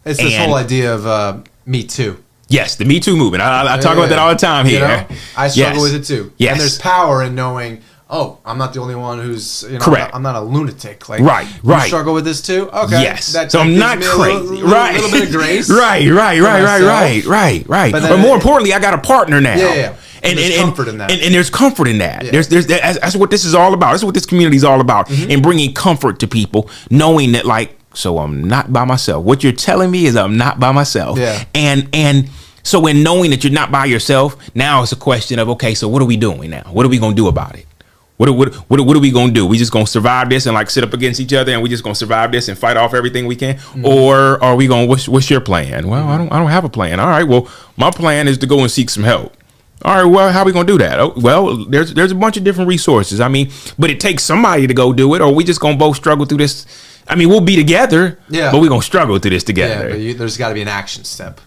It's this whole idea of Me Too. Yes, the Me Too movement. I talk about that all the time here. I struggle with it too. Yes. And there's power in knowing, oh, I'm not the only one who's, correct. I'm not a lunatic. Like, right. You struggle with this too? Okay. Yes. So I'm not crazy. Right. A little bit of grace. Right. But more importantly, I got a partner now. Yeah. And there's comfort in that. And there's comfort in that. Yeah. That's what this is all about. That's what this community is all about. Mm-hmm. And bringing comfort to people, knowing that, like, so I'm not by myself. What you're telling me is I'm not by myself. Yeah. And so in knowing that you're not by yourself, now it's a question of, okay, so what are we doing now? What are we going to do about it? What are we gonna do? We just gonna survive this and like sit up against each other, and we just gonna survive this and fight off everything we can, or are we gonna? What's your plan? Well, I don't have a plan. All right, well, my plan is to go and seek some help. All right, well, how are we gonna do that? Oh, well, there's a bunch of different resources. I mean, but it takes somebody to go do it, or we just gonna both struggle through this. I mean, we'll be together, but we're gonna struggle through this together. Yeah, but there's got to be an action step.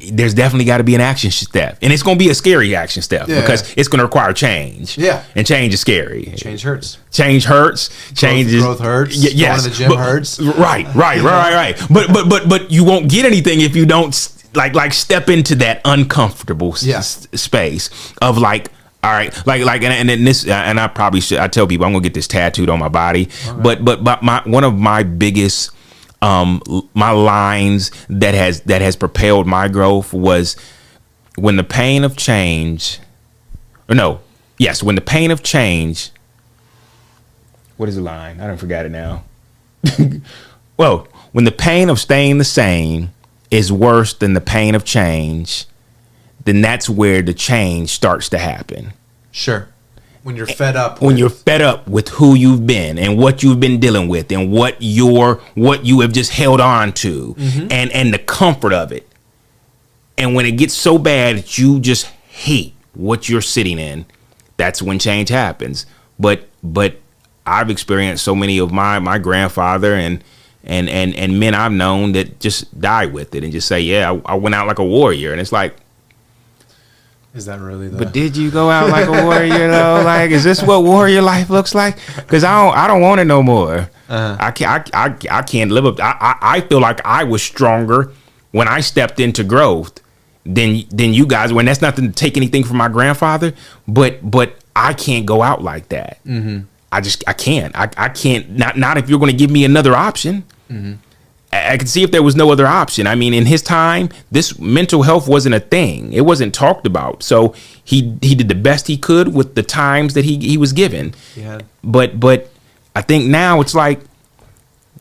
There's definitely got to be an action step, and it's going to be a scary action step because it's going to require change. Yeah, and change is scary. Change hurts. Change hurts. Growth hurts. Yes, going to the gym hurts. Right. But you won't get anything if you don't like step into that uncomfortable space of like. All right, and then this, and I probably should. I tell people I'm gonna get this tattooed on my body, but one of my biggest. My lines that has propelled my growth was when the pain of change, when the pain of change. What is the line? I don't forget it now. Well, when the pain of staying the same is worse than the pain of change, then that's where the change starts to happen. Sure. When you're fed up. When you're fed up with who you've been and what you've been dealing with and what you have just held on to and the comfort of it. And when it gets so bad that you just hate what you're sitting in, that's when change happens. But I've experienced so many of my grandfather and men I've known that just die with it and just say, yeah, I went out like a warrior. And it's like, is that really the... But did you go out like a warrior though? Like, is this what warrior life looks like? Because I don't want it no more. I can't live up. I feel like I was stronger when I stepped into growth than you guys. When that's not to take anything from my grandfather, but I can't go out like that. I can't. I can't. Not if you're going to give me another option. I could see if there was no other option. I mean, in his time, this mental health wasn't a thing. It wasn't talked about. So he did the best he could with the times that he was given. Yeah. But I think now it's like,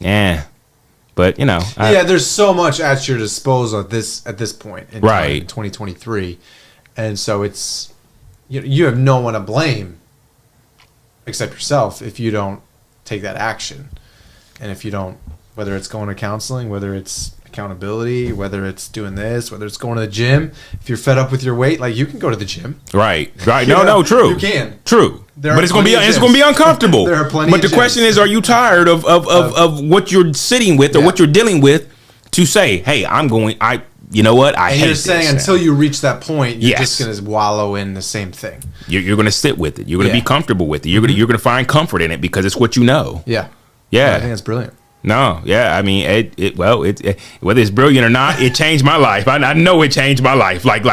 but you know. There's so much at your disposal at this point in time, in 2023. And so it's, you have no one to blame except yourself if you don't take that action. And if you don't, whether it's going to counseling, whether it's accountability, whether it's doing this, whether it's going to the gym. If you're fed up with your weight, like you can go to the gym. Right. No, true. You can. True. But it's going to be uncomfortable. There are plenty. But the question is, are you tired of what you're sitting with or what you're dealing with to say, hey, you know what? I hate this. And you're saying until you reach that point, you're just going to wallow in the same thing. You're going to sit with it. You're going to be comfortable with it. You're going to find comfort in it because it's what you know. Yeah. Yeah. I think that's brilliant. No, yeah, I mean, whether it's brilliant or not, it changed my life. I know it changed my life. I'll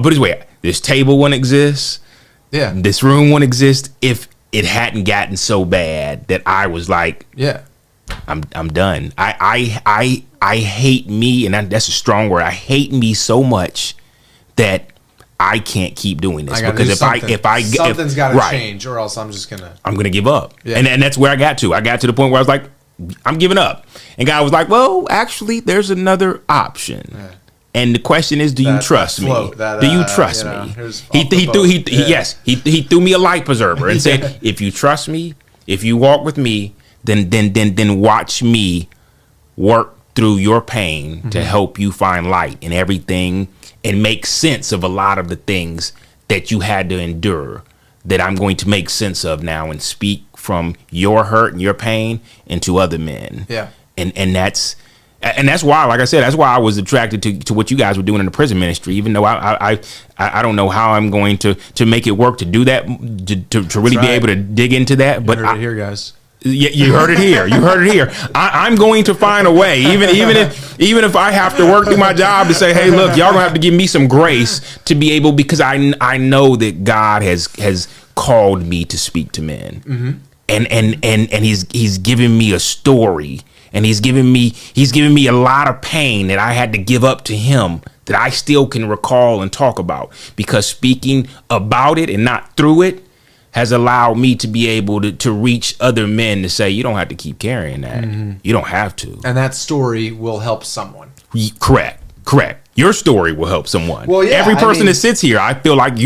put it this way: this table wouldn't exist. Yeah, this room wouldn't exist if it hadn't gotten so bad that I was like, I'm done. I hate me, and that's a strong word. I hate me so much that I can't keep doing this because something's got to change, or else I'm gonna give up. Yeah. And that's where I got to. I got to the point where I was like, I'm giving up. And God was like, well, actually, there's another option. Yeah. And the question is, do you trust me? Do you trust me? He threw me a life preserver and said, if you trust me, if you walk with me, then watch me work through your pain to help you find light in everything. And make sense of a lot of the things that you had to endure that I'm going to make sense of now and speak from your hurt and your pain into other men. Yeah. And that's why, like I said, that's why I was attracted to what you guys were doing in the prison ministry, even though I don't know how I'm going to make it work to do that, to really be able to dig into that. But you heard it here, guys. You heard it here. You heard it here. I'm going to find a way, even if I have to work through my job to say, hey, look, y'all gonna have to give me some grace to be able, because I know that God has called me to speak to men, and he's given me a story, and he's given me a lot of pain that I had to give up to him that I still can recall and talk about, because speaking about it and not through it has allowed me to be able to reach other men to say, you don't have to keep carrying that. You don't have to. And that story will help someone. Correct. Your story will help someone. Well, yeah, every person I mean, that sits here, I feel like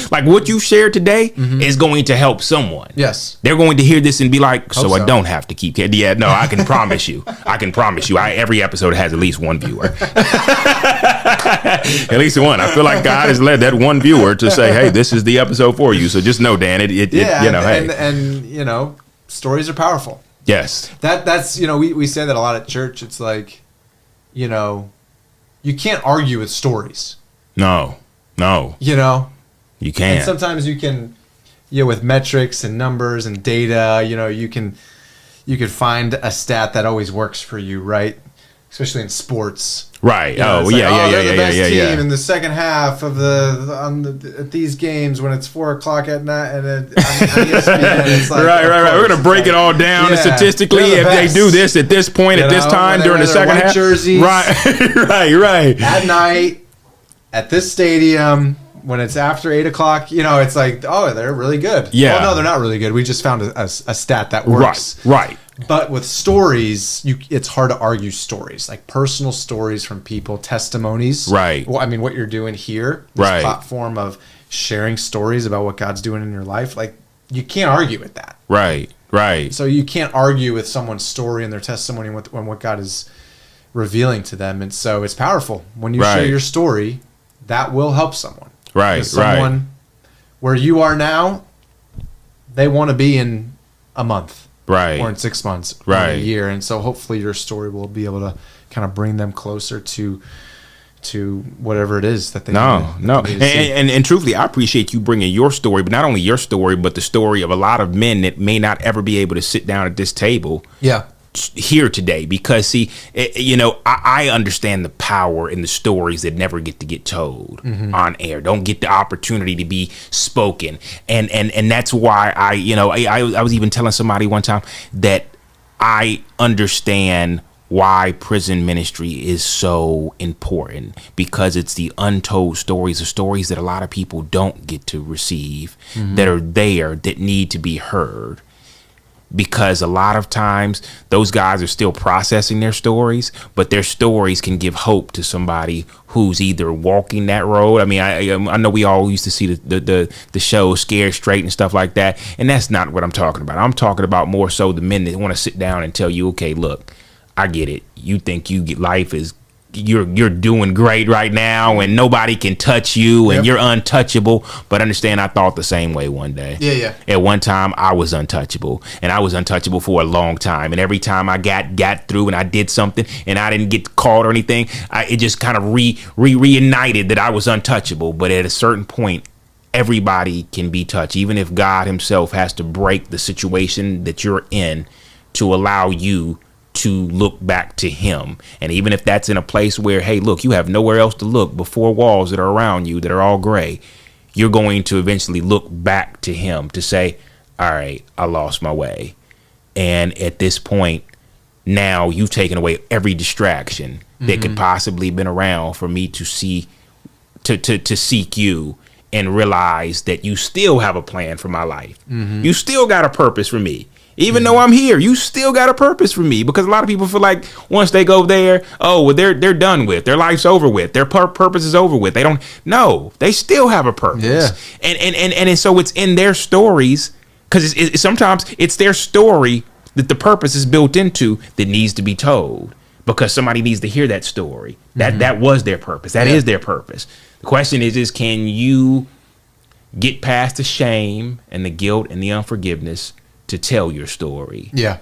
like what you shared today is going to help someone. Yes. They're going to hear this and be like, so I so. don't have to keep. Yeah, no, I can promise you. I can promise you. Every episode has at least one viewer. At least one. I feel like God has led that one viewer to say, hey, this is the episode for you. So just know, Dan, and stories are powerful. Yes. That's, we say that a lot at church. It's like, you can't argue with stories. No. You can't. And sometimes you can, with metrics and numbers and data, you can find a stat that always works for you, right? Especially in sports. Right. They're the best team yeah. in the second half of at these games when it's 4:00 at night and on ESPN, it's like, right. We're gonna break it all down statistically. If they do this at this point at this time during the second half, jerseys, right. At night at this stadium when it's after 8:00, it's like, oh, they're really good. Yeah. Well, no, they're not really good. We just found a stat that works. Right. But with stories, it's hard to argue stories, like personal stories from people, testimonies. Right. Well, I mean, what you're doing here, this platform of sharing stories about what God's doing in your life, like you can't argue with that. Right. So you can't argue with someone's story and their testimony and what God is revealing to them. And so it's powerful. When you share your story, that will help someone. Right. Someone where you are now, they want to be in a month. Right. Or in 6 months, right. Or a year. And so hopefully your story will be able to kind of bring them closer to whatever it is that they need. And truthfully, I appreciate you bringing your story, but not only your story, but the story of a lot of men that may not ever be able to sit down at this table. Yeah. Here today, because see, I understand the power in the stories that never get told on air, don't get the opportunity to be spoken, and that's why I was even telling somebody one time that I understand why prison ministry is so important, because it's the untold stories, the stories that a lot of people don't get to receive, that are there, that need to be heard. Because a lot of times those guys are still processing their stories, but their stories can give hope to somebody who's either walking that road. I mean, I know we all used to see the show Scared Straight and stuff like that, and that's not what I'm talking about. I'm talking about more so the men that want to sit down and tell you, okay, look, I get it. You think life is you're doing great right now and nobody can touch you and you're untouchable, but understand I thought the same way one day. At one time I was untouchable, and I was untouchable for a long time, and every time I got through and I did something and I didn't get caught or anything, it just kind of reunited that I was untouchable. But at a certain point, everybody can be touched, even if God himself has to break the situation that you're in to allow you to look back to him. And even if that's in a place where, hey, look, you have nowhere else to look but four walls that are around you that are all gray, you're going to eventually look back to him to say, all right, I lost my way. And at this point, now you've taken away every distraction that could possibly been around for me to see, to seek you and realize that you still have a plan for my life. You still got a purpose for me. Even though I'm here, you still got a purpose for me, because a lot of people feel like once they go there, they're done with. Their life's over with. Their purpose is over with. They don't. No, they still have a purpose. Yeah. And so it's in their stories, because sometimes it's their story that the purpose is built into that needs to be told, because somebody needs to hear that story. That was their purpose. That is their purpose. The question is can you get past the shame and the guilt and the unforgiveness to tell your story? Yeah.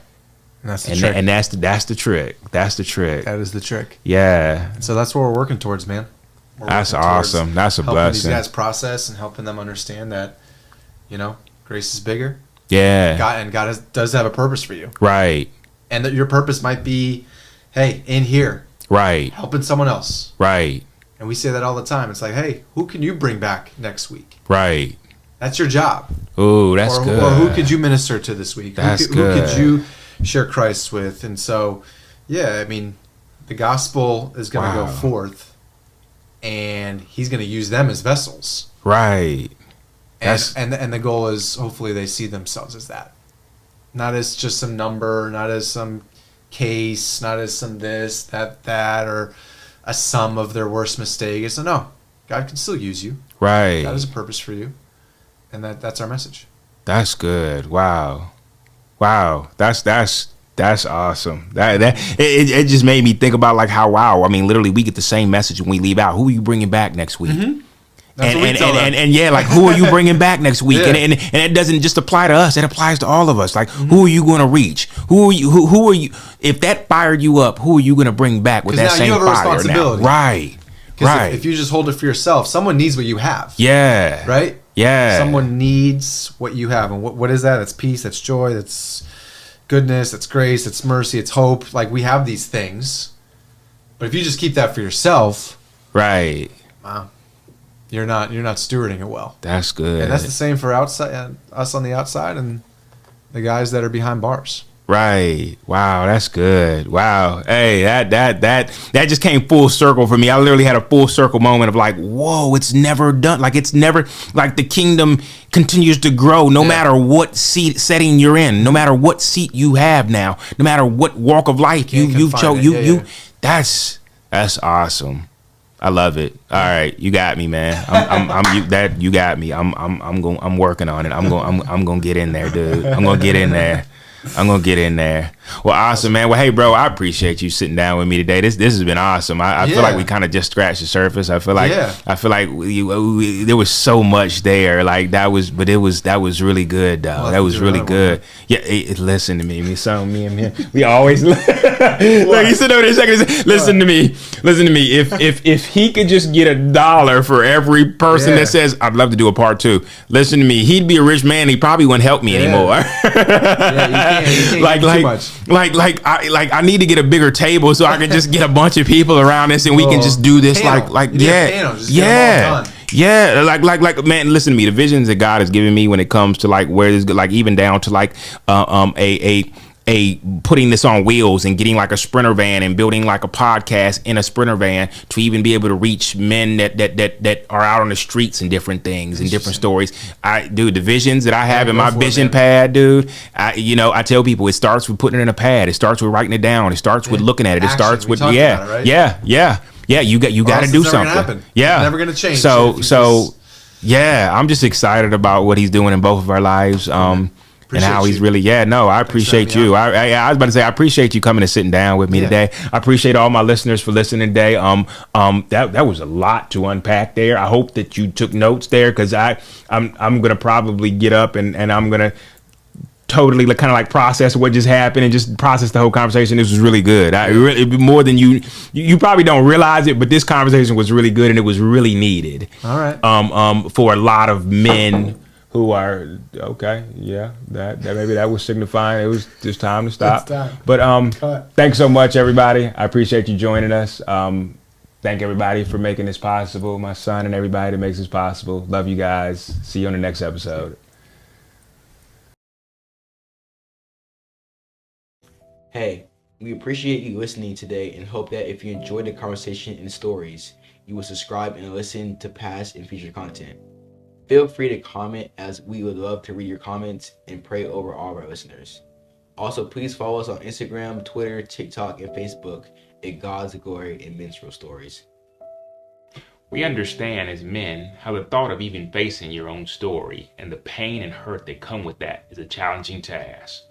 That's the trick. And that's the trick. That's the trick. That is the trick. Yeah. And so that's what we're working towards, man. That's awesome. That's a blessing. Helping these guys process and helping them understand that, grace is bigger. Yeah. God does have a purpose for you. Right. And that your purpose might be, hey, in here. Right. Helping someone else. Right. And we say that all the time. It's like, hey, who can you bring back next week? Right. That's your job. Ooh, that's good. Or who could you minister to this week? That's who good. Who could you share Christ with? And so, the gospel is going to go forth, and he's going to use them as vessels. Right. And the goal is hopefully they see themselves as that. Not as just some number, not as some case, not as some this, that, or a sum of their worst mistake. It's no, God can still use you. Right. God has a purpose for you, and that's our message. That's good. Wow. That's awesome. It just made me think about like how, wow, I mean, literally we get the same message when we leave out. Who are you bringing back next week? Mm-hmm. That's what we tell them. And yeah, like who are you bringing back next week? Yeah. And it doesn't just apply to us. It applies to all of us. Like who are you going to reach? Who are you? If that fired you up, who are you going to bring back with that same fire? Because now you have a responsibility. Now? Right. Because if you just hold it for yourself, someone needs what you have. Yeah. Right? Yeah. Someone needs what you have. And what is that? That's peace, that's joy, that's goodness, that's grace, that's mercy, it's hope. Like we have these things. But if you just keep that for yourself, right. Wow. You're not stewarding it well. That's good. And that's the same for outside us on the outside and the guys that are behind bars. Right. Wow, that's good. Wow. Hey, that just came full circle for me. I literally had a full circle moment of like, whoa, it's never done. Like it's never, like the kingdom continues to grow no matter what setting you're in, no matter what seat you have now, no matter what walk of life you've chosen. That's awesome. I love it. All right, you got me, man. You got me. I'm working on it. I'm going to get in there, dude. I'm going to get in there. Well, awesome, man. Well, hey, bro, I appreciate you sitting down with me today. This has been awesome. I feel like we kind of just scratched the surface. I feel like there was so much there. Like that was really good, dog. That was really good. Yeah, listen to me. Me and him. We always like you sit over there a second. Listen to me. If he could just get $1 for every person that says I'd love to do a part 2. Listen to me. He'd be a rich man. He probably wouldn't help me anymore. You can't I need to get a bigger table so I can just get a bunch of people around this and we can just do this panel, man, listen to me. The visions that God has given me when it comes to like where this, like even down to like a putting this on wheels and getting like a Sprinter van and building like a podcast in a Sprinter van to even be able to reach men that are out on the streets and different things and different stories. The visions that I have in my vision pad, dude, I tell people it starts with putting it in a pad. It starts with writing it down. It starts with looking at it. It starts with, Yeah, you got to do something. Yeah. It's never going to change. I'm just excited about what he's doing in both of our lives. And how he's really, I appreciate you. I was about to say, I appreciate you coming and sitting down with me today. I appreciate all my listeners for listening today. That was a lot to unpack there. I hope that you took notes there because I'm going to probably get up and I'm going to totally kind of like process what just happened and just process the whole conversation. This was really good. More than you probably don't realize it, but this conversation was really good and it was really needed. All right. For a lot of men who are that maybe that was signifying it was just time to stop. But thanks so much, everybody. I appreciate you joining us. Thank everybody for making this possible. My son and everybody that makes this possible. Love you guys. See you on the next episode. Hey, we appreciate you listening today and hope that if you enjoyed the conversation and stories, you will subscribe and listen to past and future content. Feel free to comment as we would love to read your comments and pray over all of our listeners. Also, please follow us on Instagram, Twitter, TikTok, and Facebook at God's Glory and Mensstories. We understand as men how the thought of even facing your own story and the pain and hurt that come with that is a challenging task.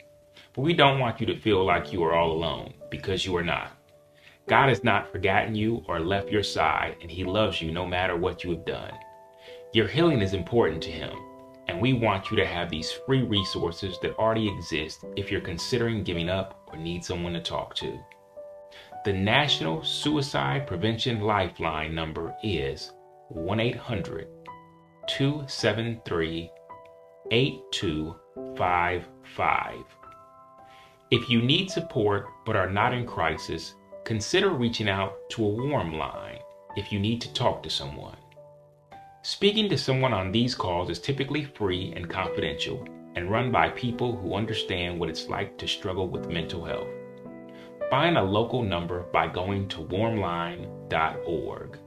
But we don't want you to feel like you are all alone, because you are not. God has not forgotten you or left your side, and he loves you no matter what you have done. Your healing is important to him, and we want you to have these free resources that already exist if you're considering giving up or need someone to talk to. The National Suicide Prevention Lifeline number is 1-800-273-8255. If you need support but are not in crisis, consider reaching out to a warm line if you need to talk to someone. Speaking to someone on these calls is typically free and confidential and run by people who understand what it's like to struggle with mental health. Find a local number by going to warmline.org.